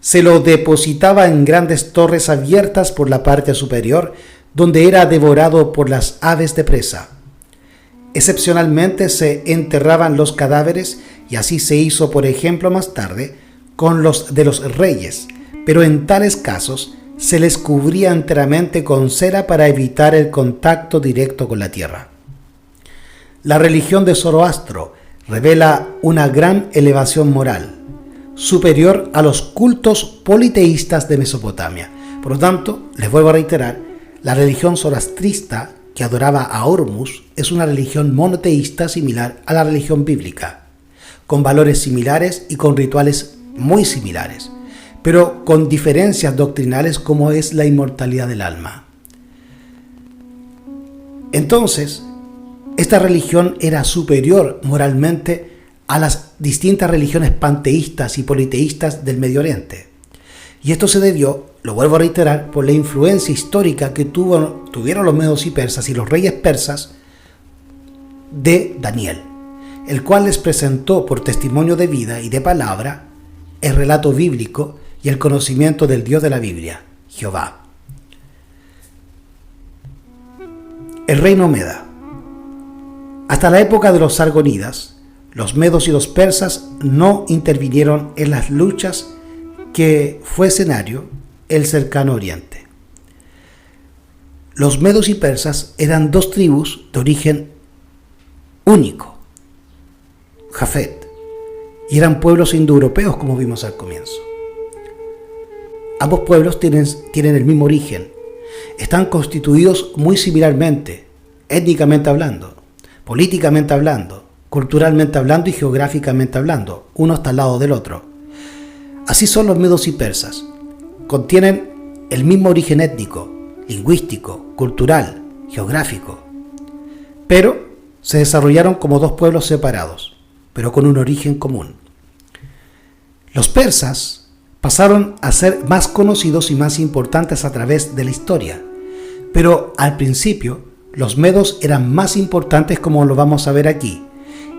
Se lo depositaba en grandes torres abiertas por la parte superior, donde era devorado por las aves de presa. Excepcionalmente se enterraban los cadáveres, y así se hizo, por ejemplo, más tarde con los de los reyes, pero en tales casos se les cubría enteramente con cera para evitar el contacto directo con la tierra. La religión de Zoroastro revela una gran elevación moral, superior a los cultos politeístas de Mesopotamia. Por lo tanto, les vuelvo a reiterar, la religión zoroastrista, que adoraba a Hormuz, es una religión monoteísta similar a la religión bíblica, con valores similares y con rituales muy similares, pero con diferencias doctrinales como es la inmortalidad del alma. Entonces, esta religión era superior moralmente a las distintas religiones panteístas y politeístas del Medio Oriente. Y esto se debió, lo vuelvo a reiterar, por la influencia histórica que tuvieron los medos y persas y los reyes persas de Daniel, el cual les presentó por testimonio de vida y de palabra el relato bíblico y el conocimiento del Dios de la Biblia, Jehová. El reino Meda. Hasta la época de los sargonidas, los medos y los persas no intervinieron en las luchas que fue escenario el cercano oriente. Los medos y persas eran 2 tribus de origen único, Jafet, y eran pueblos indoeuropeos, como vimos al comienzo. Ambos pueblos tienen el mismo origen, están constituidos muy similarmente, étnicamente hablando, políticamente hablando, culturalmente hablando y geográficamente hablando. Uno está al lado del otro. Así son los medos y persas. Contienen el mismo origen étnico, lingüístico, cultural, geográfico, pero se desarrollaron como 2 pueblos separados, pero con un origen común. Los persas pasaron a ser más conocidos y más importantes a través de la historia, pero al principio los medos eran más importantes, como lo vamos a ver aquí,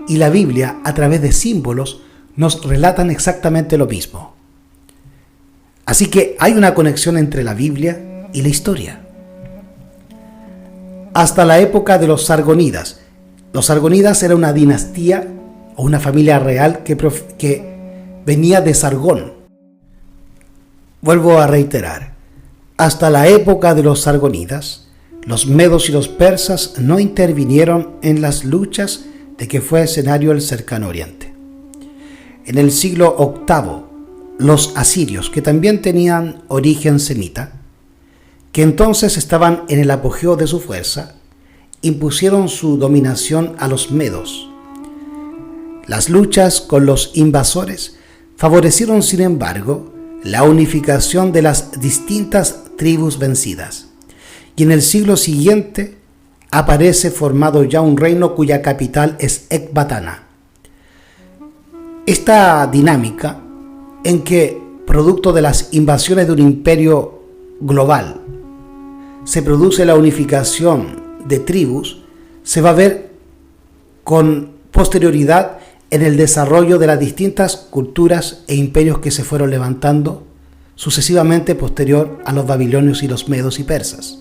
y la Biblia, a través de símbolos, nos relatan exactamente lo mismo. Así que hay una conexión entre la Biblia y la historia. Hasta la época de los sargonidas. Los sargonidas era una dinastía o una familia real que venía de Sargón. Vuelvo a reiterar, hasta la época de los sargonidas, los medos y los persas no intervinieron en las luchas de que fue escenario el cercano oriente. En el siglo VIII, los asirios, que también tenían origen semita, que entonces estaban en el apogeo de su fuerza, impusieron su dominación a los medos. Las luchas con los invasores favorecieron, sin embargo, la unificación de las distintas tribus vencidas, y en el siglo siguiente aparece formado ya un reino cuya capital es Ecbatana. Esta dinámica en que, producto de las invasiones de un imperio global, se produce la unificación de tribus, se va a ver con posterioridad en el desarrollo de las distintas culturas e imperios que se fueron levantando sucesivamente posterior a los babilonios y los medos y persas.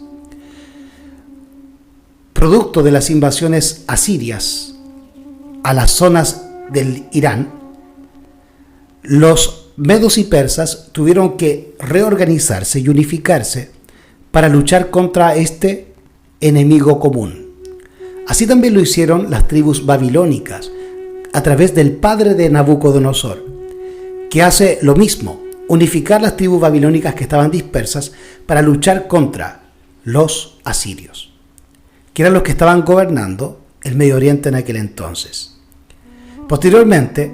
Producto de las invasiones asirias a las zonas del Irán, los medos y persas tuvieron que reorganizarse y unificarse para luchar contra este enemigo común. Así también lo hicieron las tribus babilónicas a través del padre de Nabucodonosor, que hace lo mismo, unificar las tribus babilónicas que estaban dispersas para luchar contra los asirios, que eran los que estaban gobernando el Medio Oriente en aquel entonces. Posteriormente,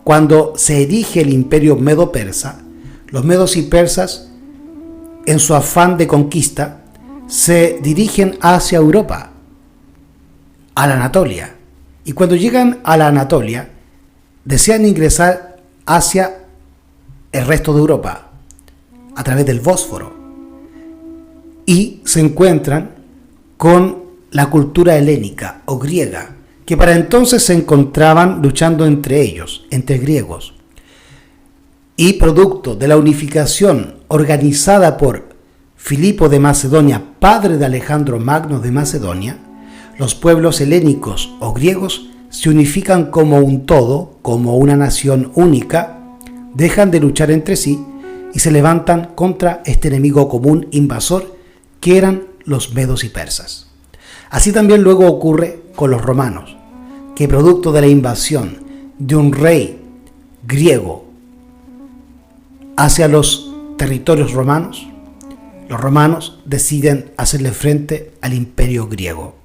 cuando se erige el imperio medo-persa, los medos y persas, en su afán de conquista, se dirigen hacia Europa, a la Anatolia. Y cuando llegan a la Anatolia, desean ingresar hacia el resto de Europa, a través del Bósforo. Y se encuentran con la cultura helénica o griega, que para entonces se encontraban luchando entre ellos, entre griegos. Y producto de la unificación organizada por Filipo de Macedonia, padre de Alejandro Magno de Macedonia, los pueblos helénicos o griegos se unifican como un todo, como una nación única, dejan de luchar entre sí y se levantan contra este enemigo común invasor que eran los medos y persas. Así también luego ocurre con los romanos, que producto de la invasión de un rey griego hacia los territorios romanos, los romanos deciden hacerle frente al imperio griego.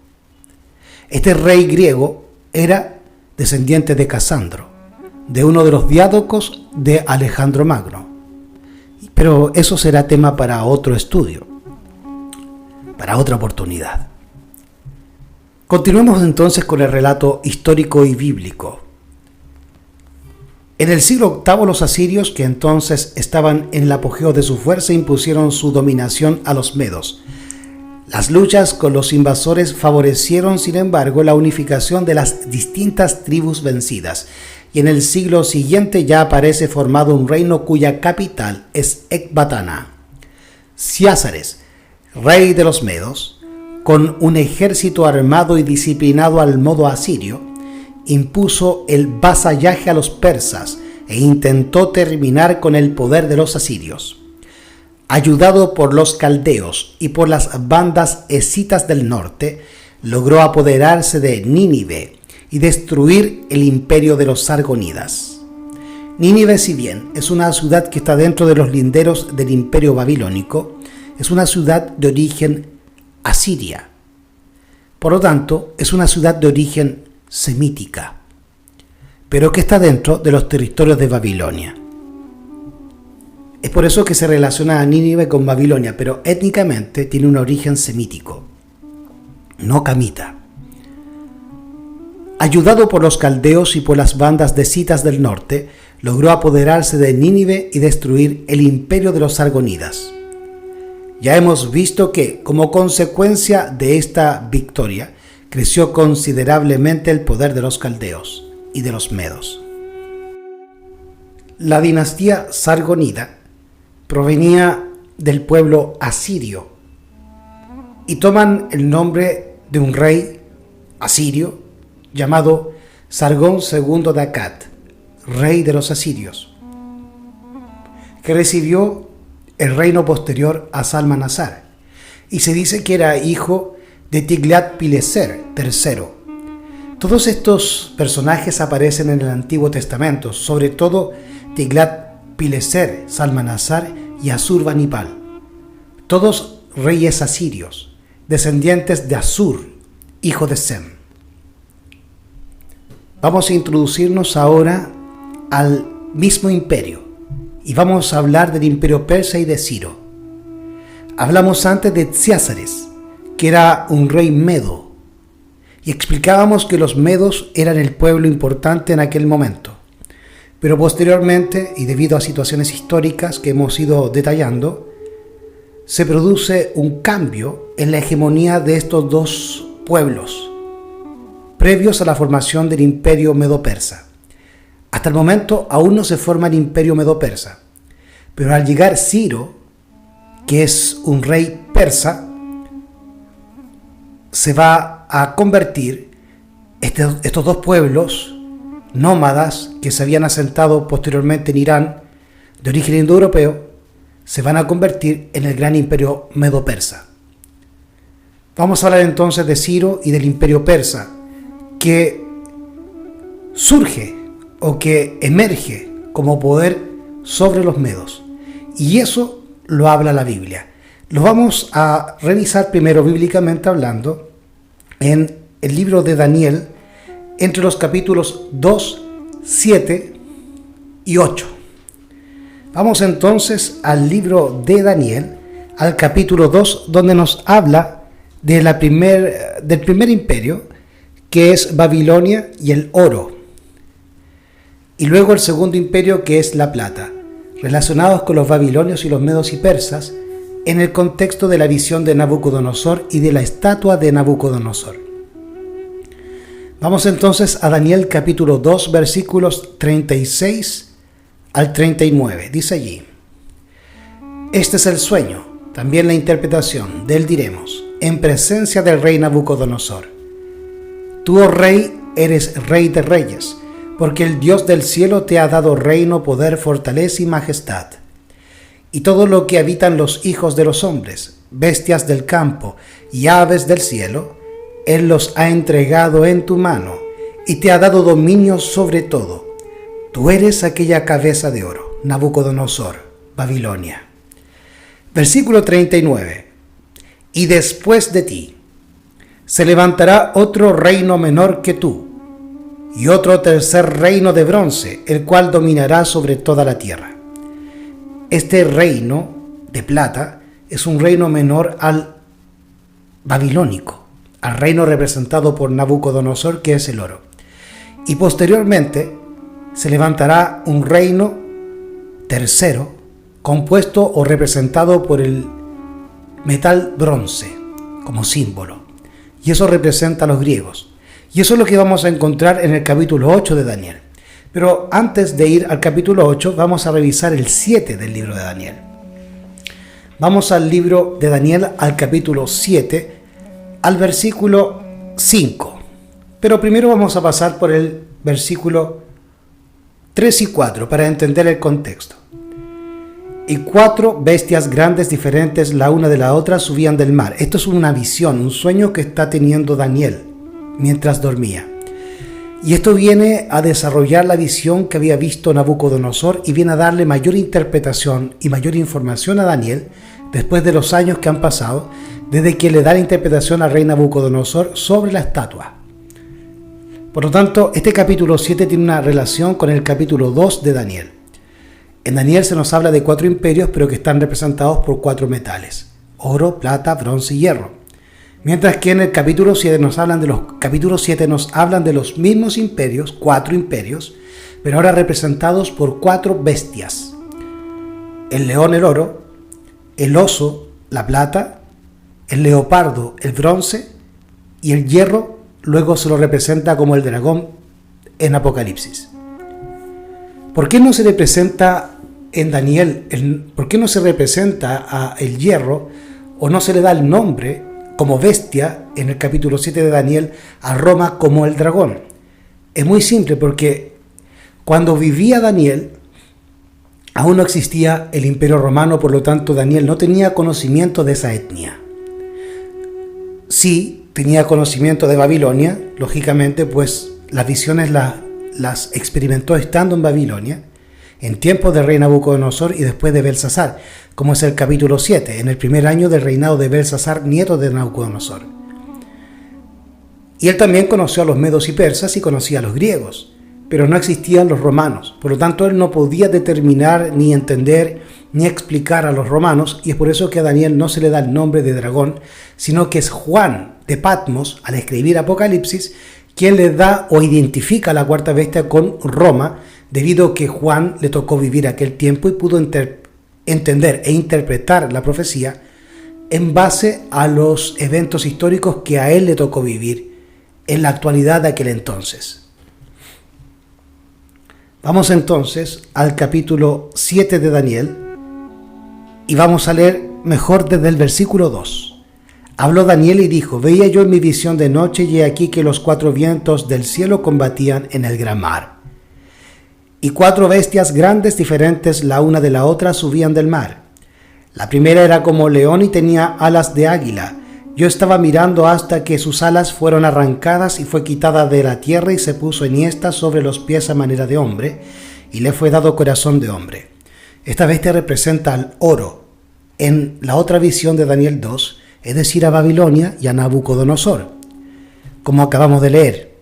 Este rey griego era descendiente de Casandro, de uno de los diádocos de Alejandro Magno. Pero eso será tema para otro estudio, para otra oportunidad. Continuemos entonces con el relato histórico y bíblico. En el siglo VIII los asirios, que entonces estaban en el apogeo de su fuerza, impusieron su dominación a los medos. Las luchas con los invasores favorecieron, sin embargo, la unificación de las distintas tribus vencidas, y en el siglo siguiente ya aparece formado un reino cuya capital es Ecbatana. Ciásares, rey de los medos, con un ejército armado y disciplinado al modo asirio, impuso el vasallaje a los persas e intentó terminar con el poder de los asirios. Ayudado por los caldeos y por las bandas escitas del norte, logró apoderarse de Nínive y destruir el imperio de los sargonidas. Nínive, si bien es una ciudad que está dentro de los linderos del imperio babilónico, es una ciudad de origen asiria. Por lo tanto, es una ciudad de origen semítica, pero que está dentro de los territorios de Babilonia. Es por eso que se relaciona a Nínive con Babilonia, pero étnicamente tiene un origen semítico, no camita. Ayudado por los caldeos y por las bandas escitas del norte, logró apoderarse de Nínive y destruir el imperio de los sargonidas. Ya hemos visto que, como consecuencia de esta victoria, creció considerablemente el poder de los caldeos y de los medos. La dinastía sargonida provenía del pueblo asirio y toman el nombre de un rey asirio llamado Sargón II de Akkad, rey de los asirios, que recibió el reino posterior a Salmanasar, y se dice que era hijo de Tiglat-Pileser III. Todos estos personajes aparecen en el Antiguo Testamento, sobre todo Tiglat-Pileser, Salmanasar y Asurbanipal. Todos reyes asirios, descendientes de Asur, hijo de Sem. Vamos a introducirnos ahora al mismo imperio y vamos a hablar del imperio persa y de Ciro. Hablamos antes de Ciázares, que era un rey medo, y explicábamos que los medos eran el pueblo importante en aquel momento. Pero posteriormente, y debido a situaciones históricas que hemos ido detallando, se produce un cambio en la hegemonía de estos dos pueblos, previos a la formación del imperio medo-persa. Hasta el momento aún no se forma el imperio medo-persa, pero al llegar Ciro, que es un rey persa, se va a convertir estos dos pueblos nómadas que se habían asentado posteriormente en Irán, de origen indoeuropeo, se van a convertir en el gran imperio medo-persa. Vamos a hablar entonces de Ciro y del imperio persa, que surge o que emerge como poder sobre los medos. Y eso lo habla la Biblia. Lo vamos a revisar primero bíblicamente hablando en el libro de Daniel, entre los capítulos 2, 7 y 8. Vamos entonces al libro de Daniel, al capítulo 2, donde nos habla de del primer imperio, que es Babilonia y el oro. Y luego el segundo imperio, que es la plata, relacionados con los babilonios y los medos y persas, en el contexto de la visión de Nabucodonosor y de la estatua de Nabucodonosor. Vamos entonces a Daniel capítulo 2, versículos 36 al 39. Dice allí: Este es el sueño, también la interpretación, del diremos, en presencia del rey Nabucodonosor. Tú, oh rey, eres rey de reyes, porque el Dios del cielo te ha dado reino, poder, fortaleza y majestad. Y todo lo que habitan los hijos de los hombres, bestias del campo y aves del cielo, Él los ha entregado en tu mano y te ha dado dominio sobre todo. Tú eres aquella cabeza de oro, Nabucodonosor, Babilonia. Versículo 39. Y después de ti se levantará otro reino menor que tú, y otro tercer reino de bronce, el cual dominará sobre toda la tierra. Este reino de plata es un reino menor al babilónico, al reino representado por Nabucodonosor, que es el oro. Y posteriormente se levantará un reino tercero, compuesto o representado por el metal bronce como símbolo. Y eso representa a los griegos. Y eso es lo que vamos a encontrar en el capítulo 8 de Daniel. Pero antes de ir al capítulo 8, vamos a revisar el 7 del libro de Daniel. Vamos al libro de Daniel, al capítulo 7, al versículo 5. Pero primero vamos a pasar por el versículo 3 y 4 para entender el contexto. Y 4 bestias grandes diferentes la una de la otra subían del mar. Esto es una visión, un sueño que está teniendo Daniel mientras dormía. Y esto viene a desarrollar la visión que había visto Nabucodonosor y viene a darle mayor interpretación y mayor información a Daniel después de los años que han pasado desde que le da la interpretación al rey Nabucodonosor sobre la estatua. Por lo tanto, este capítulo 7 tiene una relación con el capítulo 2 de Daniel. En Daniel se nos habla de 4 imperios, pero que están representados por 4 metales: oro, plata, bronce y hierro. Mientras que en el capítulo 7 nos hablan de los mismos imperios, 4 imperios, pero ahora representados por 4 bestias: el león, el oro; el oso, la plata; el leopardo, el bronce; y el hierro luego se lo representa como el dragón en Apocalipsis. ¿Por qué no se representa en Daniel, por qué no se representa a el hierro o no se le da el nombre como bestia en el capítulo 7 de Daniel a Roma como el dragón? Es muy simple, porque cuando vivía Daniel aún no existía el imperio romano, por lo tanto Daniel no tenía conocimiento de esa etnia. Sí tenía conocimiento de Babilonia, lógicamente, pues las visiones las experimentó estando en Babilonia, en tiempos del rey Nabucodonosor y después de Belsasar, como es el capítulo 7, en el primer año del reinado de Belsasar, nieto de Nabucodonosor. Y él también conoció a los medos y persas y conocía a los griegos, pero no existían los romanos. Por lo tanto, él no podía determinar, ni entender, ni explicar a los romanos, y es por eso que a Daniel no se le da el nombre de dragón, sino que es Juan de Patmos, al escribir Apocalipsis, quien le da o identifica a la cuarta bestia con Roma, debido a que Juan le tocó vivir aquel tiempo y pudo entender e interpretar la profecía en base a los eventos históricos que a él le tocó vivir en la actualidad de aquel entonces. Vamos entonces al capítulo 7 de Daniel y vamos a leer mejor desde el versículo 2. Habló Daniel y dijo: veía yo en mi visión de noche, y he aquí que los 4 vientos del cielo combatían en el gran mar. Y 4 bestias grandes, diferentes la una de la otra, subían del mar. La primera era como león y tenía alas de águila. Yo estaba mirando hasta que sus alas fueron arrancadas y fue quitada de la tierra y se puso enhiesta sobre los pies a manera de hombre, y le fue dado corazón de hombre. Esta bestia representa al oro en la otra visión de Daniel 2, es decir, a Babilonia y a Nabucodonosor, como acabamos de leer.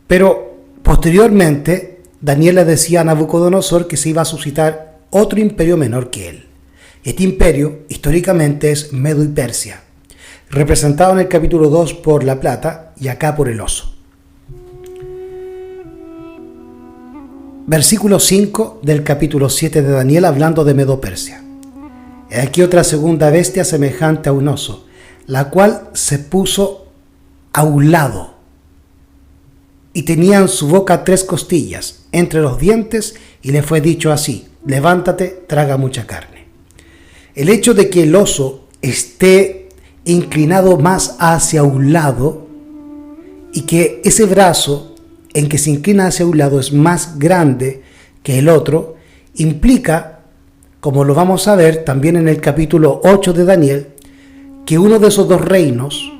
Pero posteriormente, Daniel le decía a Nabucodonosor que se iba a suscitar otro imperio menor que él. Este imperio, históricamente, es Medo y Persia, representado en el capítulo 2 por la plata y acá por el oso. Versículo 5 del capítulo 7 de Daniel, hablando de Medo-Persia. He aquí otra segunda bestia semejante a un oso, la cual se puso a un lado, y tenía en su boca 3 costillas entre los dientes, y le fue dicho así: levántate, traga mucha carne. El hecho de que el oso esté inclinado más hacia un lado y que ese brazo en que se inclina hacia un lado es más grande que el otro, implica, como lo vamos a ver también en el capítulo 8 de Daniel, que uno de esos 2 reinos,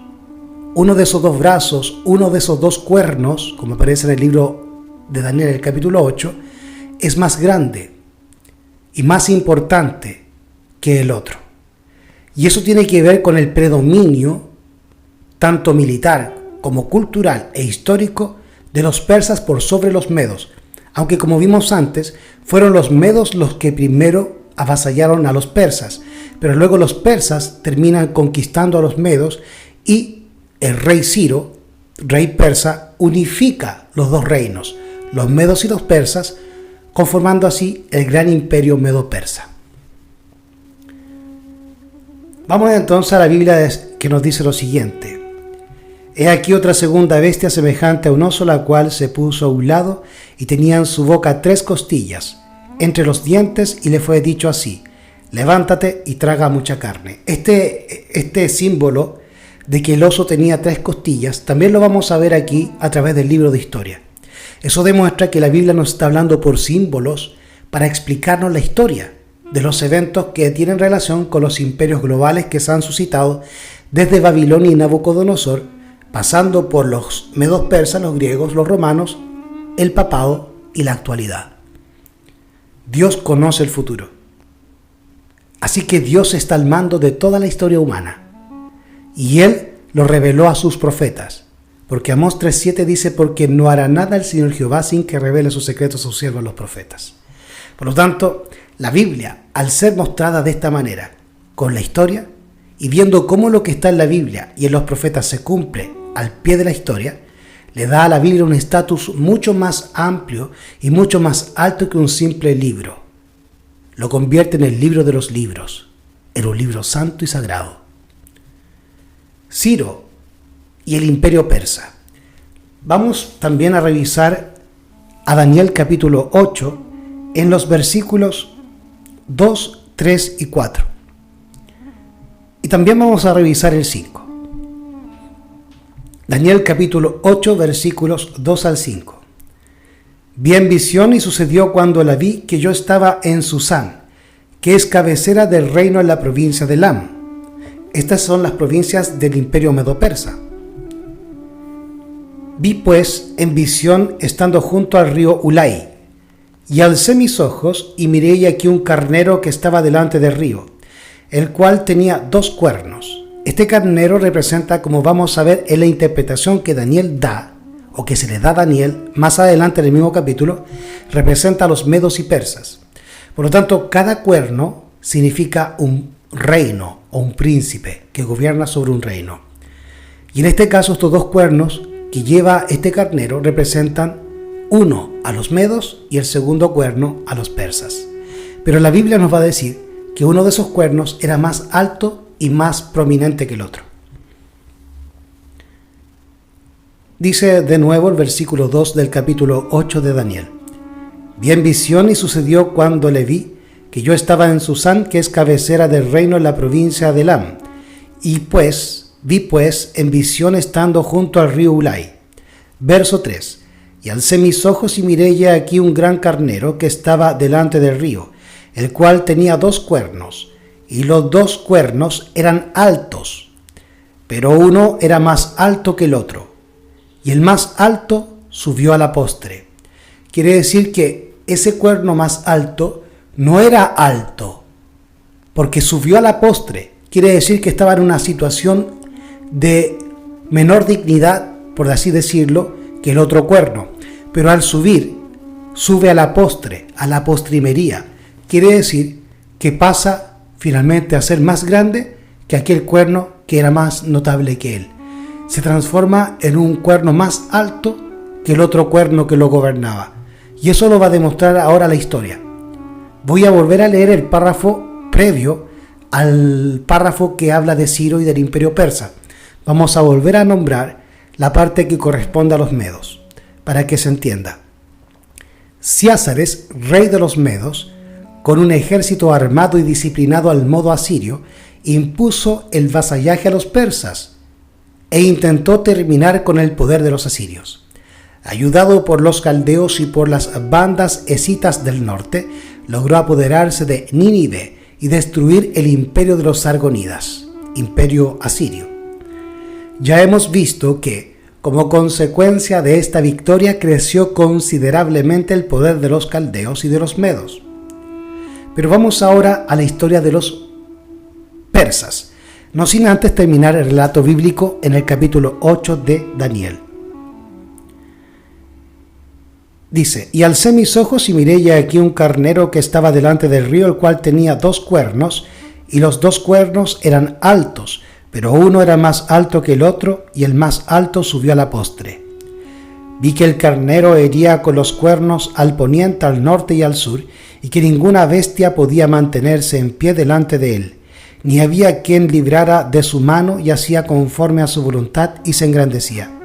uno de esos 2 brazos, uno de esos 2 cuernos, como aparece en el libro de Daniel, el capítulo 8, es más grande y más importante que el otro. Y eso tiene que ver con el predominio, tanto militar como cultural e histórico, de los persas por sobre los medos, aunque como vimos antes, fueron los medos los que primero avasallaron a los persas, pero luego los persas terminan conquistando a los medos y el rey Ciro, rey persa, unifica los 2 reinos, los medos y los persas, conformando así el gran imperio medo-persa. Vamos entonces a la Biblia, que nos dice lo siguiente: he aquí otra segunda bestia semejante a un oso, la cual se puso a un lado y tenía en su boca 3 costillas entre los dientes, y le fue dicho así: levántate y traga mucha carne. Este símbolo de que el oso tenía 3 costillas también lo vamos a ver aquí a través del libro de historia. Eso demuestra que la Biblia nos está hablando por símbolos para explicarnos la historia de los eventos que tienen relación con los imperios globales que se han suscitado desde Babilonia y Nabucodonosor, pasando por los medos persas, los griegos, los romanos, el papado y la actualidad. Dios conoce el futuro. Así que Dios está al mando de toda la historia humana. Y Él lo reveló a sus profetas. Porque Amós 3:7 dice: porque no hará nada el Señor Jehová sin que revele sus secretos a sus siervos los profetas. Por lo tanto, la Biblia, al ser mostrada de esta manera, con la historia, y viendo cómo lo que está en la Biblia y en los profetas se cumple al pie de la historia, le da a la Biblia un estatus mucho más amplio y mucho más alto que un simple libro. Lo convierte en el libro de los libros, en un libro santo y sagrado. Ciro y el imperio persa. Vamos también a revisar a Daniel capítulo 8 en los versículos 2, 3 y 4. Y también vamos a revisar el 5. Daniel capítulo 8 versículos 2 al 5. Vi en visión y sucedió cuando la vi que yo estaba en Susán, que es cabecera del reino en la provincia de Elam. Estas son las provincias del imperio medo-persa. Vi pues en visión estando junto al río Ulai, Y alcé mis ojos y miré y aquí un carnero que estaba delante del río, el cual tenía 2 cuernos. Este carnero representa, como vamos a ver en la interpretación que Daniel da, o que se le da a Daniel, más adelante en el mismo capítulo, representa a los medos y persas. Por lo tanto, cada cuerno significa un reino o un príncipe que gobierna sobre un reino. Y en este caso, estos 2 cuernos que lleva este carnero representan uno a los medos y el segundo cuerno a los persas. Pero la Biblia nos va a decir que uno de esos cuernos era más alto y más prominente que el otro. Dice de nuevo el versículo 2 del capítulo 8 de Daniel. Vi en visión y sucedió cuando le vi que yo estaba en Susán, que es cabecera del reino en la provincia de Elam. Y vi en visión estando junto al río Ulai. Verso 3. Y alcé mis ojos y miré ya aquí un gran carnero que estaba delante del río, el cual tenía 2 cuernos, y los 2 cuernos eran altos, pero uno era más alto que el otro, y el más alto subió a la postre. Quiere decir que ese cuerno más alto no era alto, porque subió a la postre. Quiere decir que estaba en una situación de menor dignidad, por así decirlo, que el otro cuerno. Pero al sube a la postre, a la postrimería. Quiere decir que pasa finalmente a ser más grande que aquel cuerno que era más notable que él. Se transforma en un cuerno más alto que el otro cuerno que lo gobernaba. Y eso lo va a demostrar ahora la historia. Voy a volver a leer el párrafo previo al párrafo que habla de Ciro y del imperio persa. Vamos a volver a nombrar la parte que corresponde a los medos, para que se entienda. Ciázares, rey de los medos, con un ejército armado y disciplinado al modo asirio, impuso el vasallaje a los persas e intentó terminar con el poder de los asirios. Ayudado por los caldeos y por las bandas escitas del norte, logró apoderarse de Nínive y destruir el imperio de los sargonidas, imperio asirio. Ya hemos visto que, como consecuencia de esta victoria, creció considerablemente el poder de los caldeos y de los medos. Pero vamos ahora a la historia de los persas, no sin antes terminar el relato bíblico en el capítulo 8 de Daniel. Dice, y alcé mis ojos y miré ya aquí un carnero que estaba delante del río, el cual tenía 2 cuernos, y los 2 cuernos eran altos, pero uno era más alto que el otro, y el más alto subió a la postre. Vi que el carnero hería con los cuernos al poniente, al norte y al sur, y que ninguna bestia podía mantenerse en pie delante de él, ni había quien librara de su mano, y hacía conforme a su voluntad, y se engrandecía.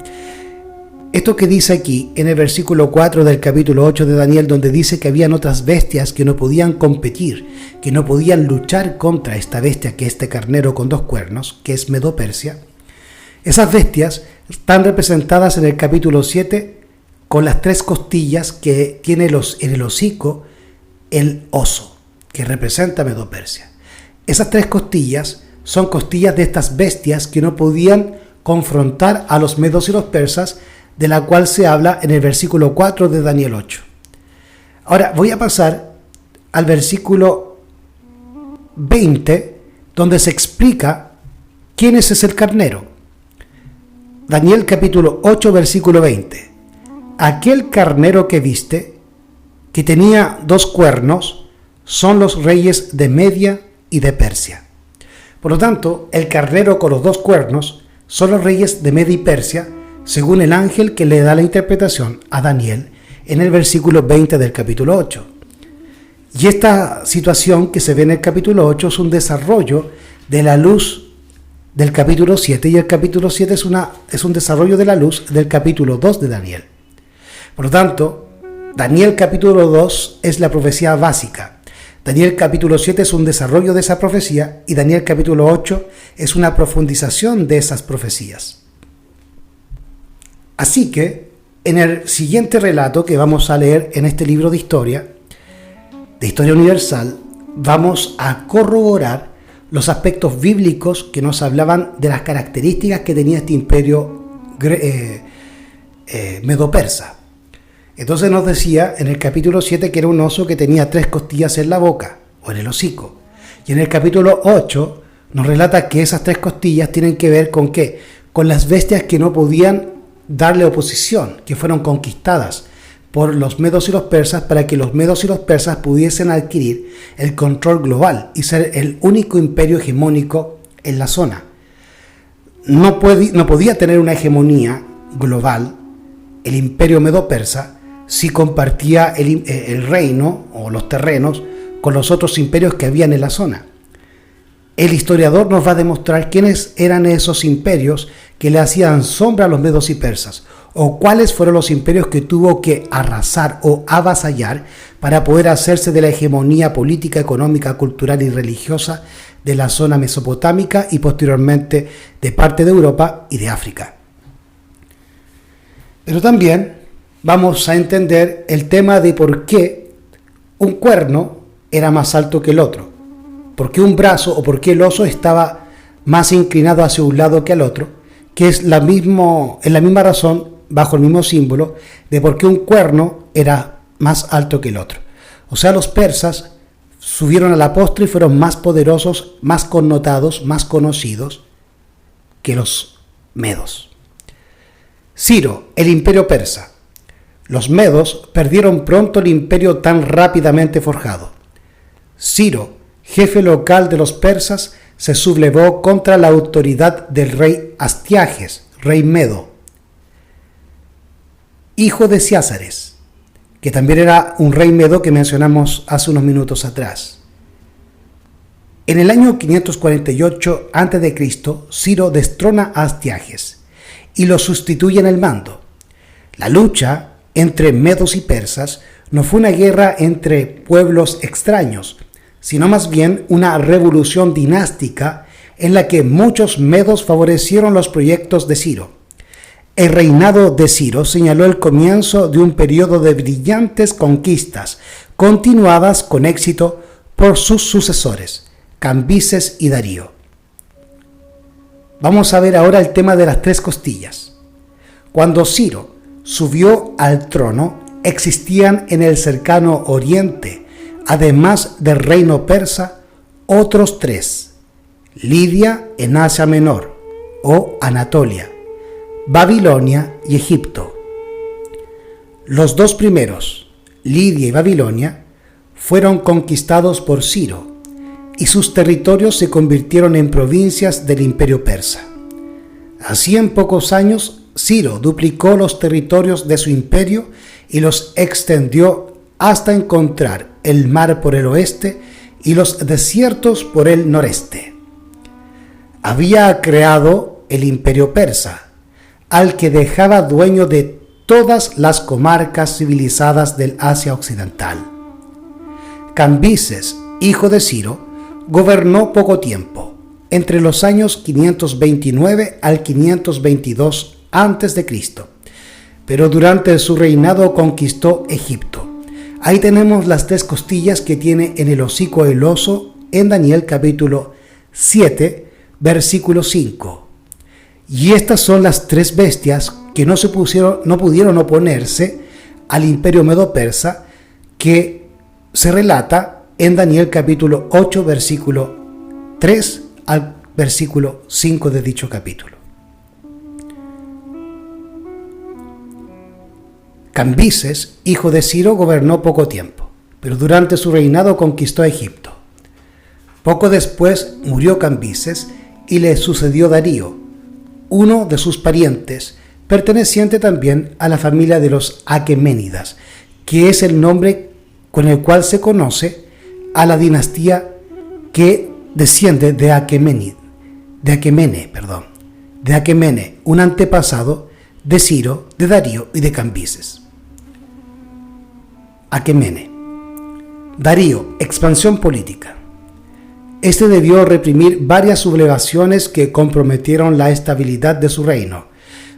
Esto que dice aquí, en el versículo 4 del capítulo 8 de Daniel, donde dice que habían otras bestias que no podían competir, que no podían luchar contra esta bestia, que es este carnero con 2 cuernos, que es Medo-Persia. Esas bestias están representadas en el capítulo 7 con las 3 costillas que tiene en el hocico el oso, que representa Medo-Persia. Esas 3 costillas son costillas de estas bestias que no podían confrontar a los medos y los persas, de la cual se habla en el versículo 4 de Daniel 8. Ahora voy a pasar al versículo 20, donde se explica quién es ese carnero. Daniel capítulo 8, versículo 20. Aquel carnero que viste, que tenía 2 cuernos, son los reyes de Media y de Persia. Por lo tanto, el carnero con los 2 cuernos son los reyes de Media y Persia, según el ángel que le da la interpretación a Daniel en el versículo 20 del capítulo 8. Y esta situación que se ve en el capítulo 8 es un desarrollo de la luz del capítulo 7, y el capítulo 7 es un desarrollo de la luz del capítulo 2 de Daniel. Por lo tanto, Daniel capítulo 2 es la profecía básica, Daniel capítulo 7 es un desarrollo de esa profecía, y Daniel capítulo 8 es una profundización de esas profecías. Así que, en el siguiente relato que vamos a leer en este libro de historia universal, vamos a corroborar los aspectos bíblicos que nos hablaban de las características que tenía este imperio medo-persa. Entonces nos decía en el capítulo 7 que era un oso que tenía 3 costillas en la boca o en el hocico. Y en el capítulo 8 nos relata que esas 3 costillas tienen que ver con ¿qué? Con las bestias que no podían darle oposición, que fueron conquistadas por los medos y los persas para que los medos y los persas pudiesen adquirir el control global y ser el único imperio hegemónico en la zona. No podía tener una hegemonía global el imperio medo-persa si compartía el reino o los terrenos con los otros imperios que habían en la zona. El historiador nos va a demostrar quiénes eran esos imperios que le hacían sombra a los medos y persas, o cuáles fueron los imperios que tuvo que arrasar o avasallar para poder hacerse de la hegemonía política, económica, cultural y religiosa de la zona mesopotámica y posteriormente de parte de Europa y de África. Pero también vamos a entender el tema de por qué un cuerno era más alto que el otro, por qué un brazo o por qué el oso estaba más inclinado hacia un lado que al otro, que es la misma razón, bajo el mismo símbolo, de por qué un cuerno era más alto que el otro. O sea, los persas subieron a la postre y fueron más poderosos, más connotados, más conocidos que los medos. Ciro, el imperio persa. Los medos perdieron pronto el imperio tan rápidamente forjado. Ciro, jefe local de los persas, se sublevó contra la autoridad del rey Astiages, rey medo, hijo de Ciázares, que también era un rey medo que mencionamos hace unos minutos atrás. En el año 548 a.C., Ciro destrona a Astiages y lo sustituye en el mando. La lucha entre medos y persas no fue una guerra entre pueblos extraños, sino más bien una revolución dinástica en la que muchos medos favorecieron los proyectos de Ciro. El reinado de Ciro señaló el comienzo de un periodo de brillantes conquistas, continuadas con éxito por sus sucesores, Cambises y Darío. Vamos a ver ahora el tema de las 3 costillas. Cuando Ciro subió al trono, existían en el cercano oriente, además del reino persa, otros 3: Lidia en Asia Menor o Anatolia, Babilonia y Egipto. Los 2 primeros, Lidia y Babilonia, fueron conquistados por Ciro y sus territorios se convirtieron en provincias del imperio persa. Así, en pocos años, Ciro duplicó los territorios de su imperio y los extendió hasta encontrar el mar por el oeste y los desiertos por el noreste. Había creado el imperio persa, al que dejaba dueño de todas las comarcas civilizadas del Asia Occidental. Cambises, hijo de Ciro, gobernó poco tiempo, entre los años 529 al 522 a.C., pero durante su reinado conquistó Egipto. Ahí tenemos las 3 costillas que tiene en el hocico el oso en Daniel capítulo 7, versículo 5. Y estas son las 3 bestias que no pudieron oponerse al imperio medo-persa, que se relata en Daniel capítulo 8, versículo 3 al versículo 5 de dicho capítulo. Cambises, hijo de Ciro, gobernó poco tiempo, pero durante su reinado conquistó Egipto. Poco después murió Cambises y le sucedió Darío, uno de sus parientes, perteneciente también a la familia de los Aqueménidas, que es el nombre con el cual se conoce a la dinastía que desciende de Aquemene, un antepasado de Ciro, de Darío y de Cambises. Aquemene. Darío, expansión política. Este debió reprimir varias sublevaciones que comprometieron la estabilidad de su reino,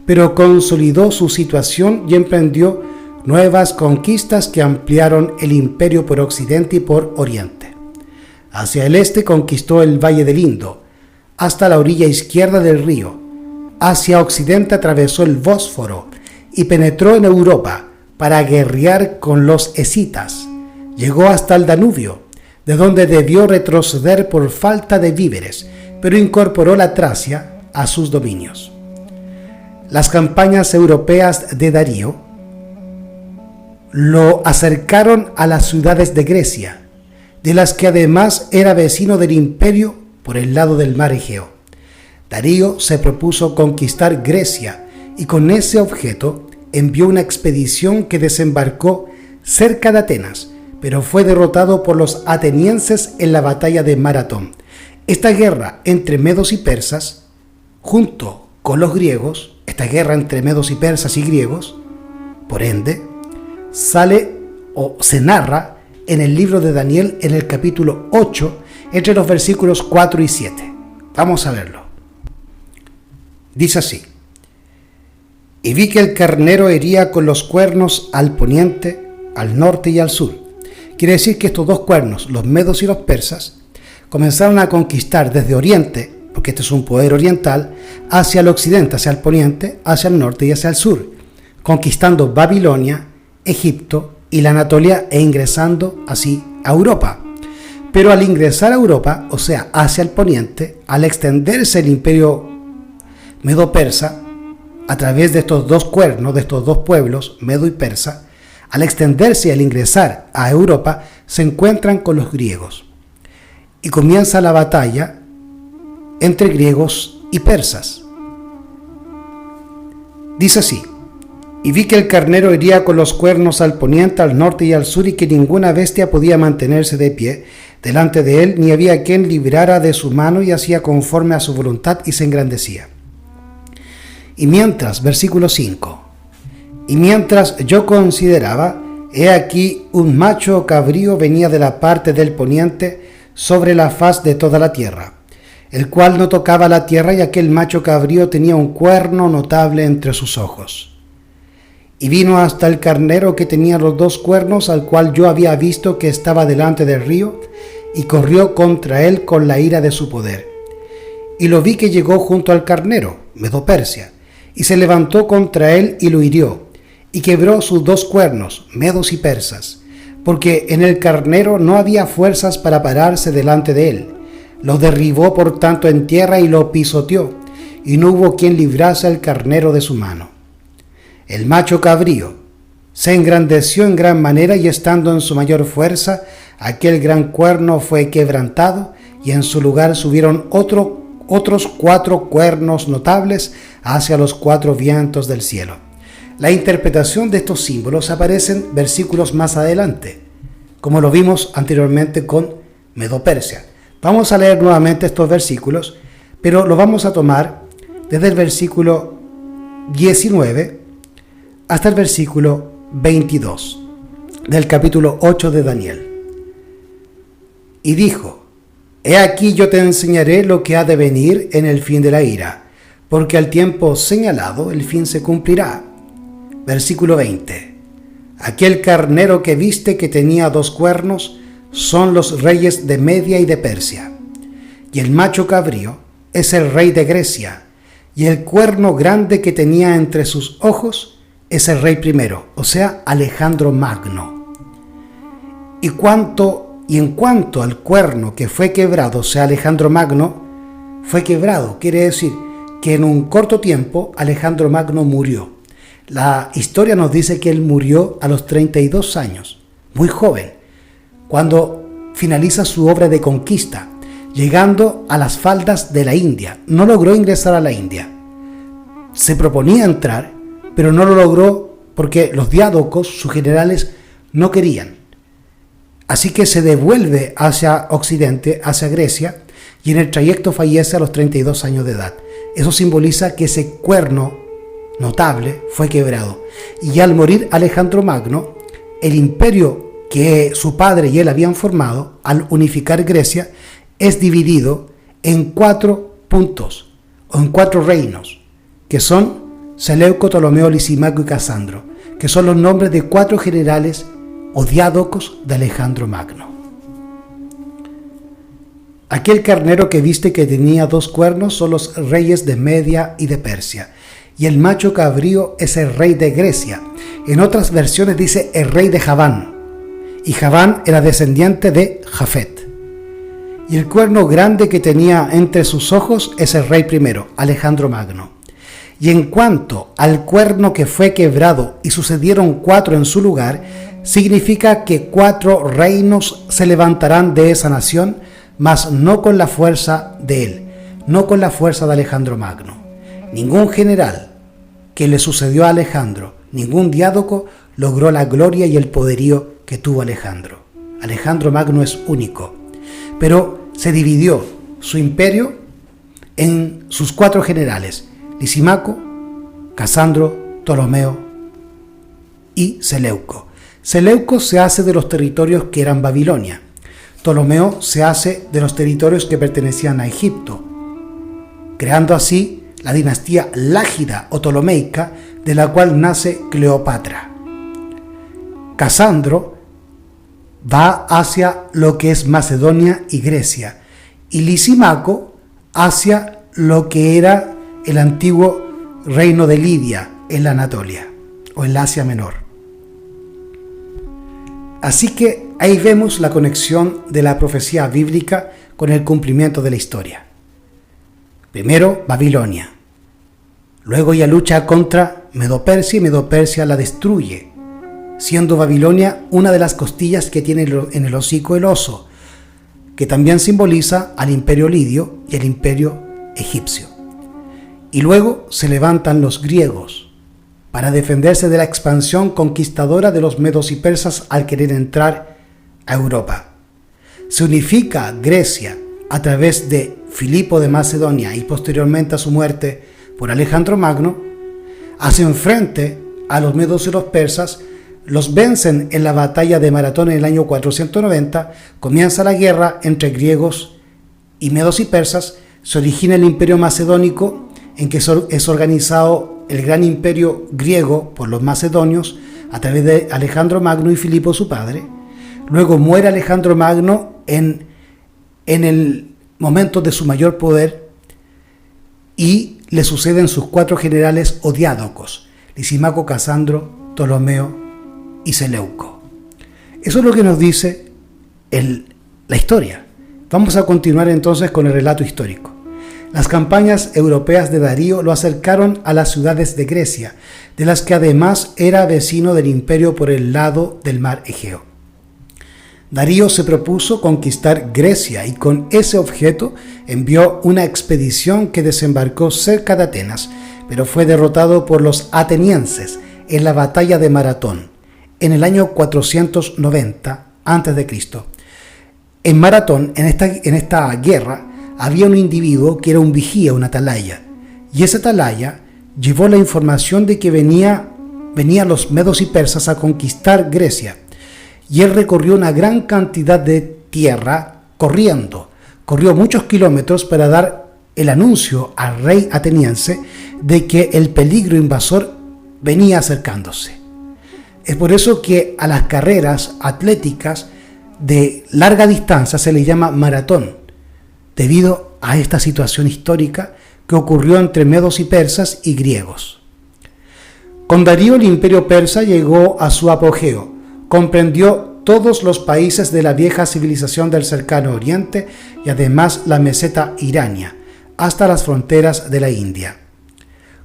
pero consolidó su situación y emprendió nuevas conquistas que ampliaron el imperio por occidente y por oriente. Hacia el este conquistó el valle del Indo, hasta la orilla izquierda del río. Hacia occidente atravesó el Bósforo y penetró en Europa, para guerrear con los escitas. Llegó hasta el Danubio, de donde debió retroceder por falta de víveres, pero incorporó la Tracia a sus dominios. Las campañas europeas de Darío lo acercaron a las ciudades de Grecia, de las que además era vecino del imperio por el lado del mar Egeo. Darío se propuso conquistar Grecia y con ese objeto envió una expedición que desembarcó cerca de Atenas, pero fue derrotado por los atenienses en la batalla de Maratón. Esta guerra entre medos y persas, junto con los griegos, esta guerra entre medos y persas y griegos, por ende, sale o se narra en el libro de Daniel en el capítulo 8, entre los versículos 4 y 7. Vamos a verlo. Dice así: y vi que el carnero hería con los cuernos al poniente, al norte y al sur. Quiere decir que estos dos cuernos, los medos y los persas, comenzaron a conquistar desde oriente, porque este es un poder oriental, hacia el occidente, hacia el poniente, hacia el norte y hacia el sur, conquistando Babilonia, Egipto y la Anatolia e ingresando así a Europa. Pero al ingresar a Europa, o sea, hacia el poniente, al extenderse el imperio medo-persa a través de estos dos cuernos, de estos dos pueblos, medo y persa, al extenderse y al ingresar a Europa, se encuentran con los griegos. Y comienza la batalla entre griegos y persas. Dice así: y vi que el carnero hería con los cuernos al poniente, al norte y al sur, y que ninguna bestia podía mantenerse de pie delante de él, ni había quien librara de su mano, y hacía conforme a su voluntad y se engrandecía. Y mientras, versículo 5, y mientras yo consideraba, he aquí un macho cabrío venía de la parte del poniente sobre la faz de toda la tierra, el cual no tocaba la tierra, y aquel macho cabrío tenía un cuerno notable entre sus ojos. Y vino hasta el carnero que tenía los dos cuernos, al cual yo había visto que estaba delante del río, y corrió contra él con la ira de su poder. Y lo vi que llegó junto al carnero, Medo-Persia, y se levantó contra él y lo hirió, y quebró sus dos cuernos, medos y persas, porque en el carnero no había fuerzas para pararse delante de él. Lo derribó por tanto en tierra y lo pisoteó, y no hubo quien librase al carnero de su mano. El macho cabrío se engrandeció en gran manera, y estando en su mayor fuerza, aquel gran cuerno fue quebrantado, y en su lugar subieron otros 4 cuernos notables hacia los 4 vientos del cielo. La interpretación de estos símbolos aparece en versículos más adelante, como lo vimos anteriormente con Medo-Persia. Vamos a leer nuevamente estos versículos, pero lo vamos a tomar desde el versículo 19 hasta el versículo 22 del capítulo 8 de Daniel. Y dijo: he aquí yo te enseñaré lo que ha de venir en el fin de la ira, porque al tiempo señalado el fin se cumplirá. Versículo 20. Aquel carnero que viste que tenía 2 cuernos son los reyes de Media y de Persia, y el macho cabrío es el rey de Grecia, y el cuerno grande que tenía entre sus ojos es el rey primero, o sea, Alejandro Magno. Y en cuanto al cuerno que fue quebrado, o sea, Alejandro Magno, fue quebrado, quiere decir que en un corto tiempo Alejandro Magno murió. La historia nos dice que él murió a los 32 años, muy joven, cuando finaliza su obra de conquista, llegando a las faldas de la India. No logró ingresar a la India. Se proponía entrar, pero no lo logró porque los diádocos, sus generales, no querían. Así que se devuelve hacia Occidente, hacia Grecia, y en el trayecto fallece a los 32 años de edad. Eso simboliza que ese cuerno notable fue quebrado. Y al morir Alejandro Magno, el imperio que su padre y él habían formado, al unificar Grecia, es dividido en 4 puntos, o en 4 reinos, que son Seleuco, Ptolomeo, Lisimaco y Casandro, que son los nombres de 4 generales o diádocos de Alejandro Magno. Aquel carnero que viste que tenía 2 cuernos son los reyes de Media y de Persia, y el macho cabrío es el rey de Grecia. En otras versiones dice el rey de Javán, y Javán era descendiente de Jafet. Y el cuerno grande que tenía entre sus ojos es el rey primero, Alejandro Magno. Y en cuanto al cuerno que fue quebrado y sucedieron 4 en su lugar, significa que 4 reinos se levantarán de esa nación, mas no con la fuerza de él, no con la fuerza de Alejandro Magno. Ningún general que le sucedió a Alejandro, ningún diádoco logró la gloria y el poderío que tuvo Alejandro. Alejandro Magno es único, pero se dividió su imperio en sus 4 generales: Lisímaco, Casandro, Ptolomeo y Seleuco. Seleuco se hace de los territorios que eran Babilonia. Ptolomeo se hace de los territorios que pertenecían a Egipto, creando así la dinastía lágida o ptolomeica, de la cual nace Cleopatra. Casandro va hacia lo que es Macedonia y Grecia, y Lisímaco hacia lo que era el antiguo reino de Lidia en la Anatolia o en la Asia Menor. Así que ahí vemos la conexión de la profecía bíblica con el cumplimiento de la historia. Primero Babilonia, luego ella lucha contra Medo-Persia y Medo-Persia la destruye, siendo Babilonia una de las costillas que tiene en el hocico el oso, que también simboliza al imperio lidio y al imperio egipcio. Y luego se levantan los griegos para defenderse de la expansión conquistadora de los medos y persas al querer entrar a Europa. Se unifica Grecia a través de Filipo de Macedonia y posteriormente a su muerte por Alejandro Magno. Hacen frente a los medos y los persas, los vencen en la batalla de Maratón en el año 490, comienza la guerra entre griegos y medos y persas, se origina el imperio macedónico, en que es organizado el gran imperio griego por los macedonios a través de Alejandro Magno y Filipo su padre. Luego muere Alejandro Magno en el momento de su mayor poder y le suceden sus 4 generales o diádocos: Lisímaco, Casandro, Ptolomeo y Seleuco. Eso es lo que nos dice la historia. Vamos a continuar entonces con el relato histórico. Las campañas europeas de Darío lo acercaron a las ciudades de Grecia, de las que además era vecino del imperio por el lado del mar Egeo. Darío se propuso conquistar Grecia y con ese objeto envió una expedición que desembarcó cerca de Atenas, pero fue derrotado por los atenienses en la batalla de Maratón en el año 490 a.C. En Maratón, en esta guerra, había un individuo que era un vigía, un atalaya, y ese atalaya llevó la información de que venían los medos y persas a conquistar Grecia, y él recorrió una gran cantidad de tierra corrió muchos kilómetros para dar el anuncio al rey ateniense de que el peligro invasor venía acercándose. Es por eso que a las carreras atléticas de larga distancia se le llama maratón, debido a esta situación histórica que ocurrió entre medos y persas y griegos. Con Darío el imperio persa llegó a su apogeo, comprendió todos los países de la vieja civilización del cercano oriente y además la meseta irania, hasta las fronteras de la India.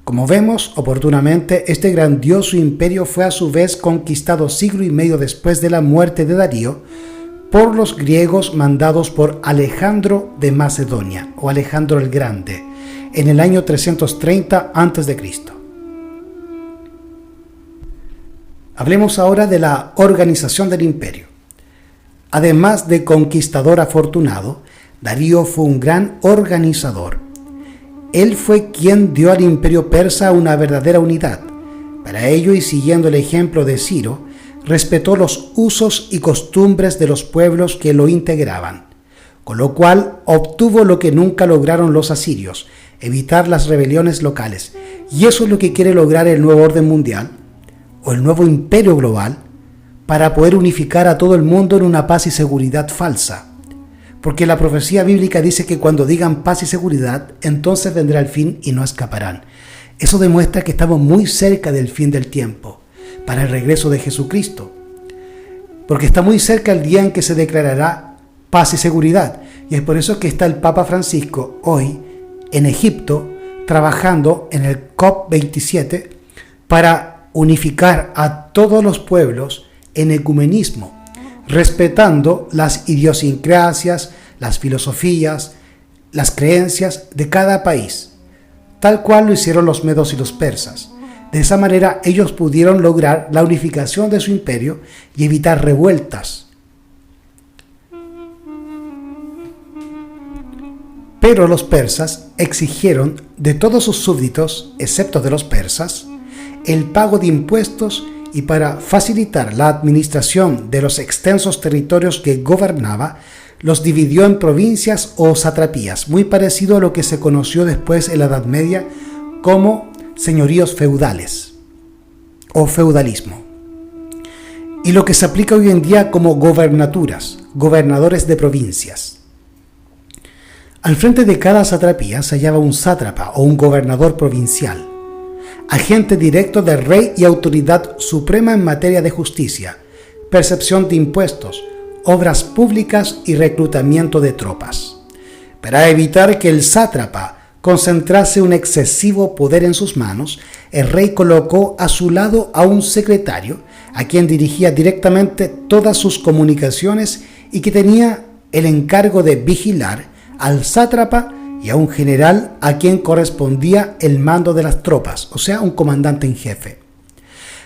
Como vemos oportunamente, este grandioso imperio fue a su vez conquistado siglo y medio después de la muerte de Darío por los griegos mandados por Alejandro de Macedonia o Alejandro el Grande en el año 330 a.C. Hablemos ahora de la organización del imperio. Además de conquistador afortunado, Darío fue un gran organizador. Él fue quien dio al imperio persa una verdadera unidad. Para ello, y siguiendo el ejemplo de Ciro, respetó los usos y costumbres de los pueblos que lo integraban, con lo cual obtuvo lo que nunca lograron los asirios: evitar las rebeliones locales. Y eso es lo que quiere lograr el nuevo orden mundial o el nuevo imperio global, para poder unificar a todo el mundo en una paz y seguridad falsa. Porque la profecía bíblica dice que cuando digan paz y seguridad, entonces vendrá el fin y no escaparán. Eso demuestra que estamos muy cerca del fin del tiempo, para el regreso de Jesucristo, porque está muy cerca el día en que se declarará paz y seguridad, y es por eso que está el Papa Francisco hoy en Egipto trabajando en el COP27 para unificar a todos los pueblos en ecumenismo, respetando las idiosincrasias, las filosofías, las creencias de cada país, tal cual lo hicieron los medos y los persas. De esa manera ellos pudieron lograr la unificación de su imperio y evitar revueltas. Pero los persas exigieron de todos sus súbditos, excepto de los persas, el pago de impuestos, y para facilitar la administración de los extensos territorios que gobernaba, los dividió en provincias o satrapías, muy parecido a lo que se conoció después en la Edad Media como señoríos feudales o feudalismo, y lo que se aplica hoy en día como gobernaturas, gobernadores de provincias. Al frente de cada satrapía se hallaba un sátrapa o un gobernador provincial, agente directo del rey y autoridad suprema en materia de justicia, percepción de impuestos, obras públicas y reclutamiento de tropas. Para evitar que el sátrapa concentrase un excesivo poder en sus manos, el rey colocó a su lado a un secretario, a quien dirigía directamente todas sus comunicaciones y que tenía el encargo de vigilar al sátrapa, y a un general a quien correspondía el mando de las tropas, o sea, un comandante en jefe.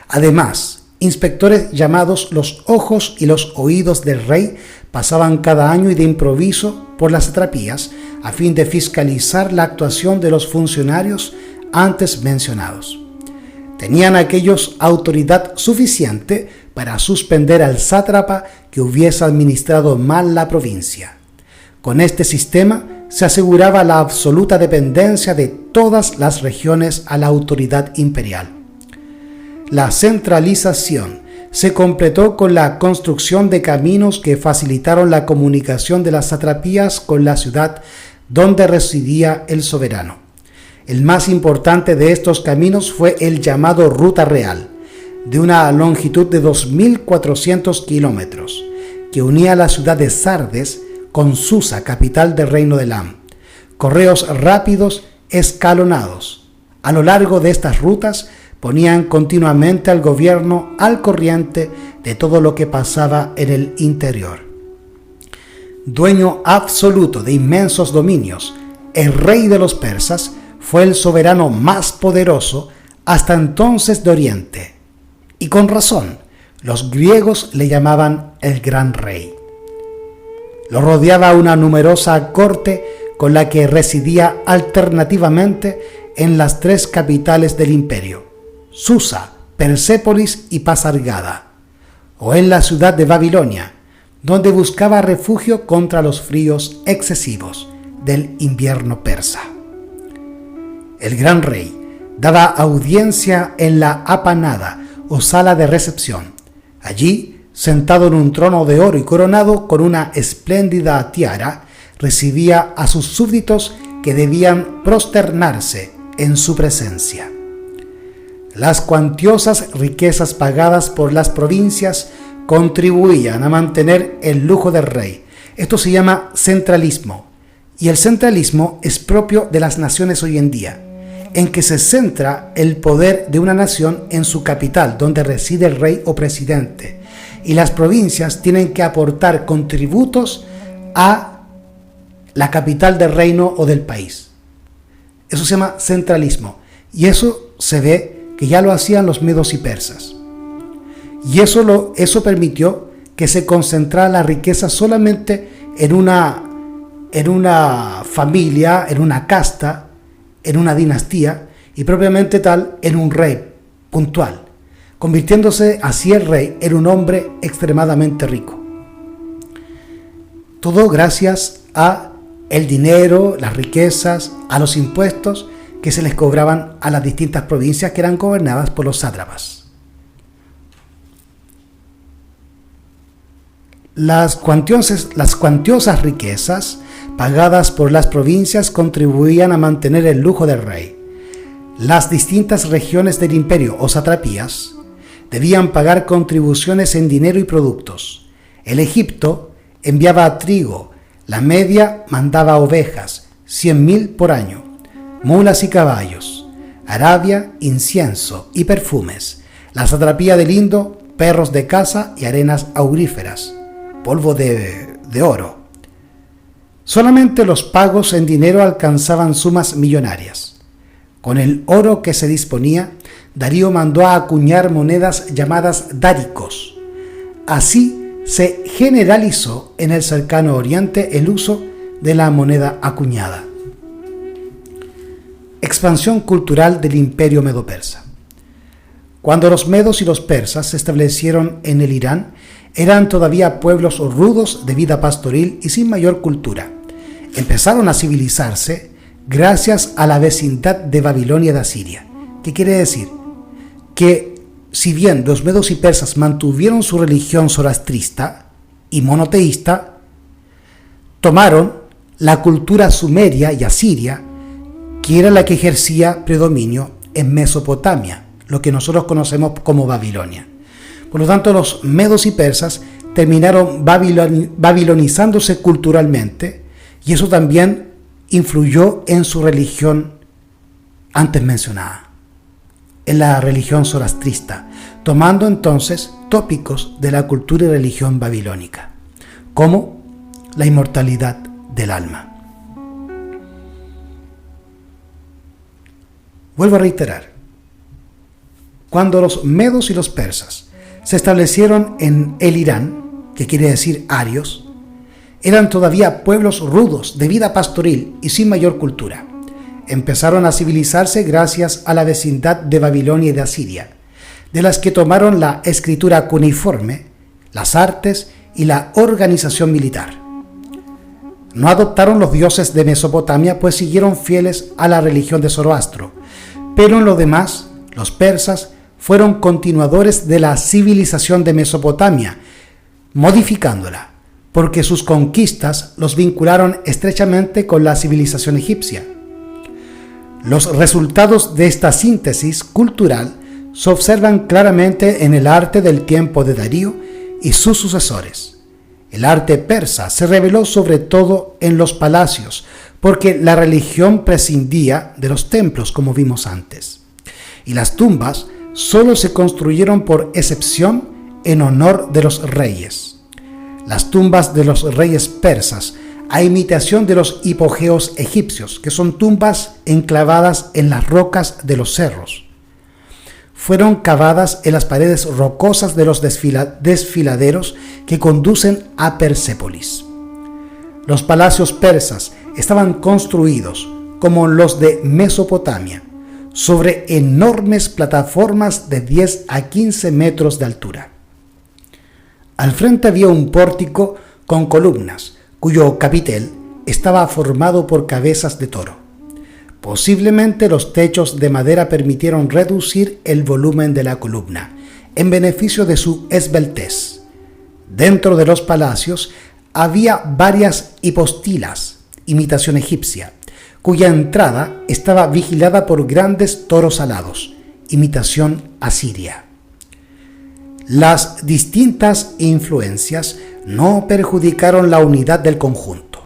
Además, inspectores llamados los ojos y los oídos del rey pasaban cada año y de improviso por las satrapías a fin de fiscalizar la actuación de los funcionarios antes mencionados. Tenían aquellos autoridad suficiente para suspender al sátrapa que hubiese administrado mal la provincia. Con este sistema se aseguraba la absoluta dependencia de todas las regiones a la autoridad imperial. La centralización se completó con la construcción de caminos que facilitaron la comunicación de las satrapías con la ciudad donde residía el soberano. El más importante de estos caminos fue el llamado Ruta Real, de una longitud de 2.400 kilómetros, que unía la ciudad de Sardes con Susa, capital del reino de Elam. Correos rápidos escalonados. A lo largo de estas rutas ponían continuamente al gobierno al corriente de todo lo que pasaba en el interior. Dueño absoluto de inmensos dominios, el rey de los persas fue el soberano más poderoso hasta entonces de Oriente. Y con razón, los griegos le llamaban el gran rey. Lo rodeaba una numerosa corte con la que residía alternativamente en las tres capitales del imperio, Susa, Persépolis y Pasargada, o en la ciudad de Babilonia, donde buscaba refugio contra los fríos excesivos del invierno persa. El gran rey daba audiencia en la apanada o sala de recepción. Allí, sentado en un trono de oro y coronado con una espléndida tiara, recibía a sus súbditos que debían prosternarse en su presencia. Las cuantiosas riquezas pagadas por las provincias contribuían a mantener el lujo del rey. Esto se llama centralismo, y el centralismo es propio de las naciones hoy en día, en que se centra el poder de una nación en su capital, donde reside el rey o presidente, y las provincias tienen que aportar contributos a la capital del reino o del país. Eso se llama centralismo, y eso se ve que ya lo hacían los medos y persas. Y eso permitió que se concentrara la riqueza solamente en una familia, en una casta, en una dinastía, y propiamente tal en un rey puntual, convirtiéndose así el rey en un hombre extremadamente rico. Todo gracias a el dinero, las riquezas, a los impuestos que se les cobraban a las distintas provincias que eran gobernadas por los sátrapas. Las cuantiosas riquezas pagadas por las provincias contribuían a mantener el lujo del rey. Las distintas regiones del imperio o satrapías debían pagar contribuciones en dinero y productos. El Egipto enviaba trigo, la Media mandaba ovejas, 100.000 por año, mulas y caballos. Arabia, incienso y perfumes. La satrapía del Indo, perros de caza y arenas auríferas, polvo de oro. Solamente los pagos en dinero alcanzaban sumas millonarias. Con el oro que se disponía, Darío mandó a acuñar monedas llamadas dáricos. Así se generalizó en el cercano Oriente el uso de la moneda acuñada. Expansión cultural del Imperio Medo-Persa. Cuando los medos y los persas se establecieron en el Irán, eran todavía pueblos rudos de vida pastoril y sin mayor cultura. Empezaron a civilizarse gracias a la vecindad de Babilonia y de Asiria. ¿Qué quiere decir? Que si bien los medos y persas mantuvieron su religión zoroastrista y monoteísta, tomaron la cultura sumeria y asiria, que era la que ejercía predominio en Mesopotamia, lo que nosotros conocemos como Babilonia. Por lo tanto, los medos y persas terminaron babilonizándose culturalmente, y eso también influyó en su religión antes mencionada, en la religión zoroastrista, tomando entonces tópicos de la cultura y religión babilónica, como la inmortalidad del alma. Vuelvo a reiterar, cuando los medos y los persas se establecieron en el Irán, que quiere decir arios, eran todavía pueblos rudos de vida pastoril y sin mayor cultura. Empezaron a civilizarse gracias a la vecindad de Babilonia y de Asiria, de las que tomaron la escritura cuneiforme, las artes y la organización militar. No adoptaron los dioses de Mesopotamia, pues siguieron fieles a la religión de Zoroastro, pero en lo demás, los persas fueron continuadores de la civilización de Mesopotamia, modificándola, porque sus conquistas los vincularon estrechamente con la civilización egipcia. Los resultados de esta síntesis cultural se observan claramente en el arte del tiempo de Darío y sus sucesores. El arte persa se reveló sobre todo en los palacios, porque la religión prescindía de los templos, como vimos antes. Y las tumbas solo se construyeron por excepción en honor de los reyes. Las tumbas de los reyes persas, a imitación de los hipogeos egipcios, que son tumbas enclavadas en las rocas de los cerros, fueron cavadas en las paredes rocosas de los desfiladeros que conducen a Persépolis. Los palacios persas estaban construidos, como los de Mesopotamia, sobre enormes plataformas de 10 a 15 metros de altura. Al frente había un pórtico con columnas, cuyo capitel estaba formado por cabezas de toro. Posiblemente los techos de madera permitieron reducir el volumen de la columna, en beneficio de su esbeltez. Dentro de los palacios había varias hipostilas, imitación egipcia, cuya entrada estaba vigilada por grandes toros alados, imitación asiria. Las distintas influencias no perjudicaron la unidad del conjunto.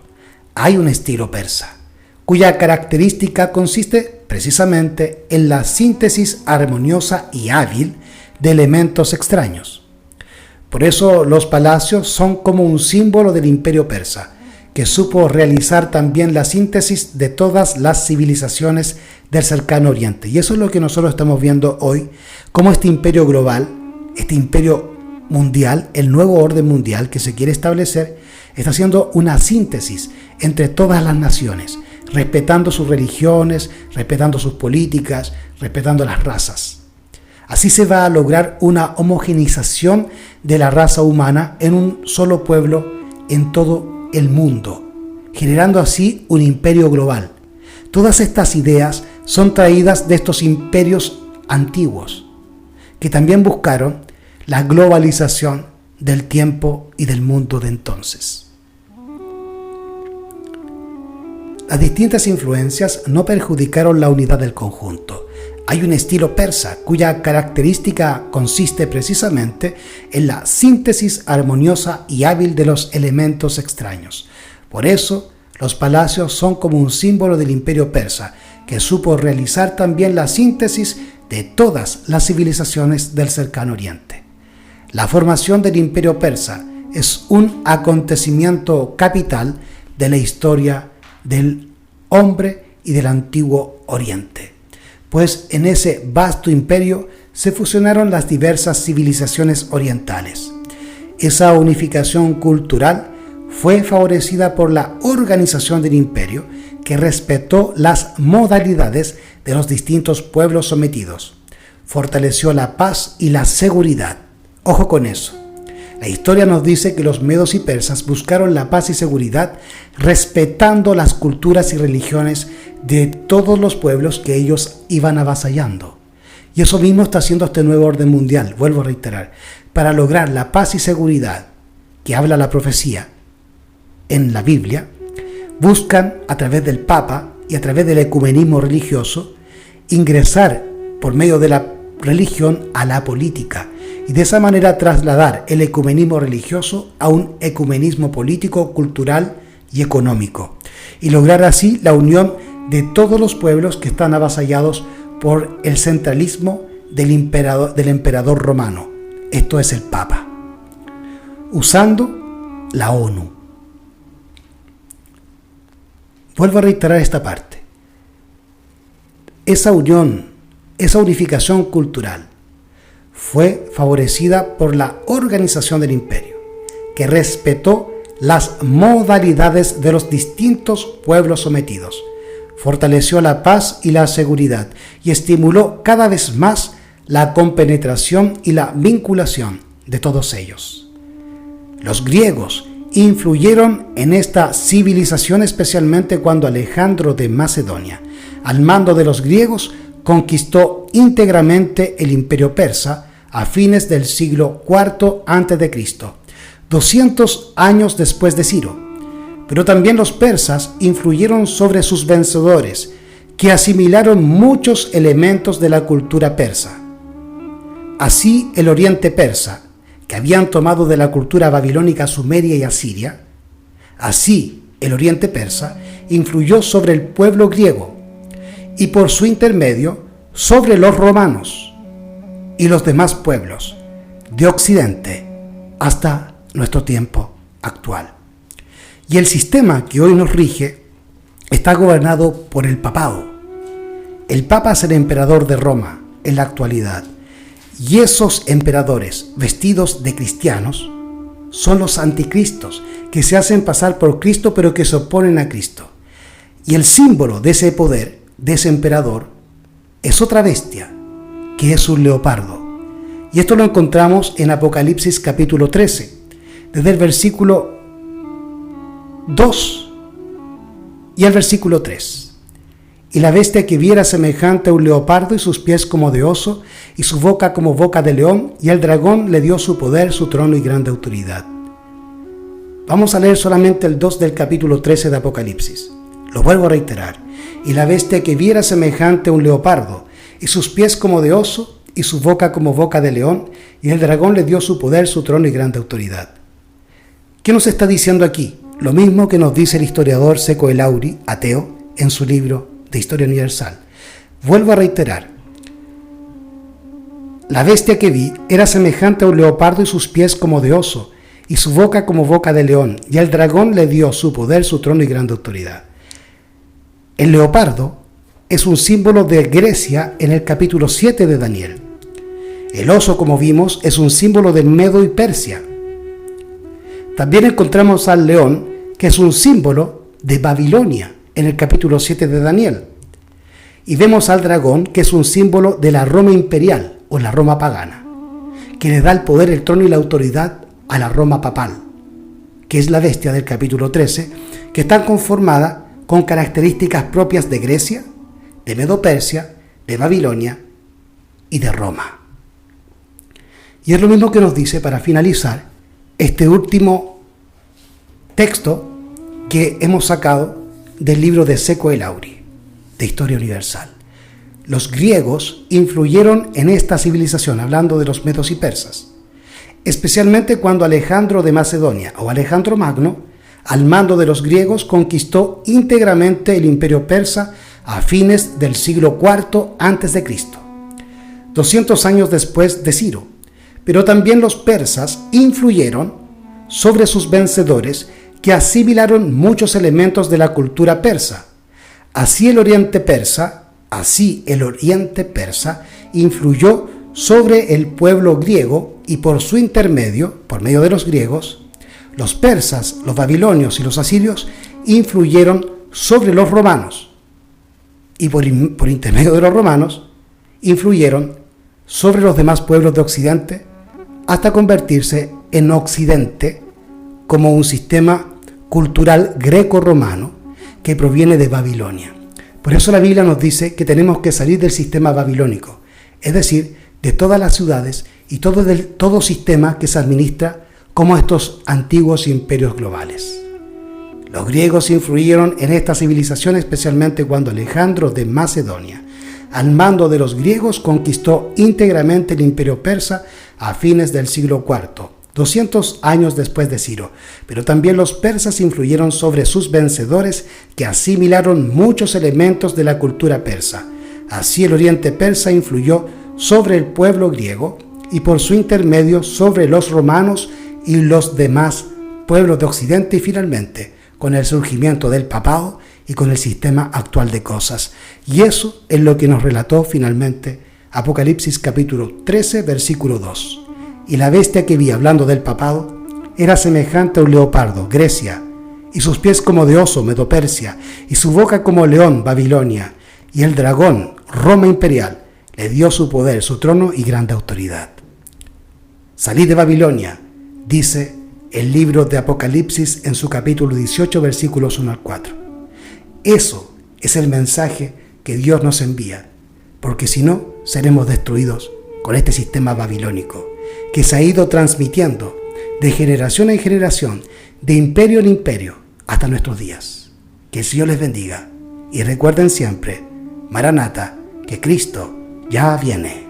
Hay un estilo persa, cuya característica consiste precisamente en la síntesis armoniosa y hábil de elementos extraños. Por eso los palacios son como un símbolo del imperio persa, que supo realizar también la síntesis de todas las civilizaciones del cercano Oriente. Y eso es lo que nosotros estamos viendo hoy, como este imperio global, este imperio mundial, el nuevo orden mundial que se quiere establecer, está haciendo una síntesis entre todas las naciones, respetando sus religiones, respetando sus políticas, respetando las razas. Así se va a lograr una homogeneización de la raza humana en un solo pueblo en todo el mundo, generando así un imperio global. Todas estas ideas son traídas de estos imperios antiguos, que también buscaron la globalización del tiempo y del mundo de entonces. Las distintas influencias no perjudicaron la unidad del conjunto, Hay un estilo persa cuya característica consiste precisamente en la síntesis armoniosa y hábil de los elementos extraños. Por eso, los palacios son como un símbolo del imperio persa, que supo realizar también la síntesis de todas las civilizaciones del cercano oriente. La formación del imperio persa es un acontecimiento capital de la historia del hombre y del antiguo oriente, pues en ese vasto imperio se fusionaron las diversas civilizaciones orientales. Esa unificación cultural fue favorecida por la organización del imperio, que respetó las modalidades de los distintos pueblos sometidos, fortaleció la paz y la seguridad. Ojo con eso. La historia nos dice que los medos y persas buscaron la paz y seguridad respetando las culturas y religiones de todos los pueblos que ellos iban avasallando. Y eso mismo está haciendo este nuevo orden mundial, vuelvo a reiterar, para lograr la paz y seguridad que habla la profecía en la Biblia. Buscan a través del Papa y a través del ecumenismo religioso ingresar por medio de la religión a la política y de esa manera trasladar el ecumenismo religioso a un ecumenismo político, cultural y económico, y lograr así la unión de todos los pueblos que están avasallados por el centralismo del emperador romano. Esto es el Papa, usando la ONU. Vuelvo a reiterar esta parte. Esa unión, esa unificación cultural fue favorecida por la organización del imperio, que respetó las modalidades de los distintos pueblos sometidos, fortaleció la paz y la seguridad y estimuló cada vez más la compenetración y la vinculación de todos ellos. Los griegos influyeron en esta civilización especialmente cuando Alejandro de Macedonia, al mando de los griegos, conquistó íntegramente el imperio persa a fines del siglo IV a.C., 200 años después de Ciro. Pero también los persas influyeron sobre sus vencedores, que asimilaron muchos elementos de la cultura persa. Así, el oriente persa, que habían tomado de la cultura babilónica, sumeria y asiria, así el oriente persa influyó sobre el pueblo griego y por su intermedio sobre los romanos y los demás pueblos de Occidente hasta nuestro tiempo actual. Y el sistema que hoy nos rige está gobernado por el papado. El Papa es el emperador de Roma en la actualidad, y esos emperadores vestidos de cristianos son los anticristos, que se hacen pasar por Cristo pero que se oponen a Cristo. Y el símbolo de ese poder, de ese emperador, es otra bestia, que es un leopardo. Y esto lo encontramos en Apocalipsis capítulo 13, desde el versículo 2 y el versículo 3. Y la bestia que viera semejante a un leopardo, y sus pies como de oso, y su boca como boca de león, y el dragón le dio su poder, su trono y grande autoridad. Vamos a leer solamente el 2 del capítulo 13 de Apocalipsis. Lo vuelvo a reiterar. Y la bestia que viera semejante a un leopardo, y sus pies como de oso, y su boca como boca de león, y el dragón le dio su poder, su trono y grande autoridad. ¿Qué nos está diciendo aquí? Lo mismo que nos dice el historiador Seco el Auri, ateo, en su libro de Historia Universal. Vuelvo a reiterar. La bestia que vi era semejante a un leopardo, y sus pies como de oso, y su boca como boca de león, y el dragón le dio su poder, su trono y grande autoridad. El leopardo es un símbolo de Grecia en el capítulo 7 de Daniel. El oso, como vimos, es un símbolo de Medo y Persia. También encontramos al león, que es un símbolo de Babilonia, en el capítulo 7 de Daniel. Y vemos al dragón, que es un símbolo de la Roma imperial o la Roma pagana, que le da el poder, el trono y la autoridad a la Roma papal, que es la bestia del capítulo 13, que está conformada con características propias de Grecia, de Medo-Persia, de Babilonia y de Roma. Y es lo mismo que nos dice, para finalizar, este último texto que hemos sacado del libro de Seco el Auri, de Historia Universal. los griegos influyeron en esta civilización, hablando de los medos y persas, especialmente cuando Alejandro de Macedonia o Alejandro Magno, al mando de los griegos, conquistó íntegramente el imperio persa a fines del siglo IV a.C., 200 años después de Ciro. Pero también los persas influyeron sobre sus vencedores, que asimilaron muchos elementos de la cultura persa. Así el Oriente Persa influyó sobre el pueblo griego, y por su intermedio, por medio de los griegos, los persas, los babilonios y los asirios influyeron sobre los romanos, y por intermedio de los romanos influyeron sobre los demás pueblos de Occidente, hasta convertirse en Occidente como un sistema cultural greco-romano que proviene de Babilonia. Por eso la Biblia nos dice que tenemos que salir del sistema babilónico, es decir, de todas las ciudades y todo sistema que se administra como estos antiguos imperios globales. Los griegos influyeron en esta civilización, especialmente cuando Alejandro de Macedonia, al mando de los griegos, conquistó íntegramente el imperio persa a fines del siglo IV, 200 años después de Ciro. Pero también los persas influyeron sobre sus vencedores, que asimilaron muchos elementos de la cultura persa. Así el Oriente Persa influyó sobre el pueblo griego, y por su intermedio sobre los romanos y los demás pueblos de Occidente, y finalmente con el surgimiento del papado y con el sistema actual de cosas. Y eso es lo que nos relató finalmente Apocalipsis capítulo 13, versículo 2. Y la bestia que vi, hablando del papado, era semejante a un leopardo, Grecia, y sus pies como de oso, Medo-Persia, y su boca como león, Babilonia, y el dragón, Roma imperial, le dio su poder, su trono y grande autoridad. Salid de Babilonia, dice el libro de Apocalipsis en su capítulo 18, versículos 1 al 4. Eso es el mensaje que Dios nos envía, porque si no, seremos destruidos con este sistema babilónico que se ha ido transmitiendo de generación en generación, de imperio en imperio, hasta nuestros días. Que el Señor les bendiga, y recuerden siempre, Maranata, que Cristo ya viene.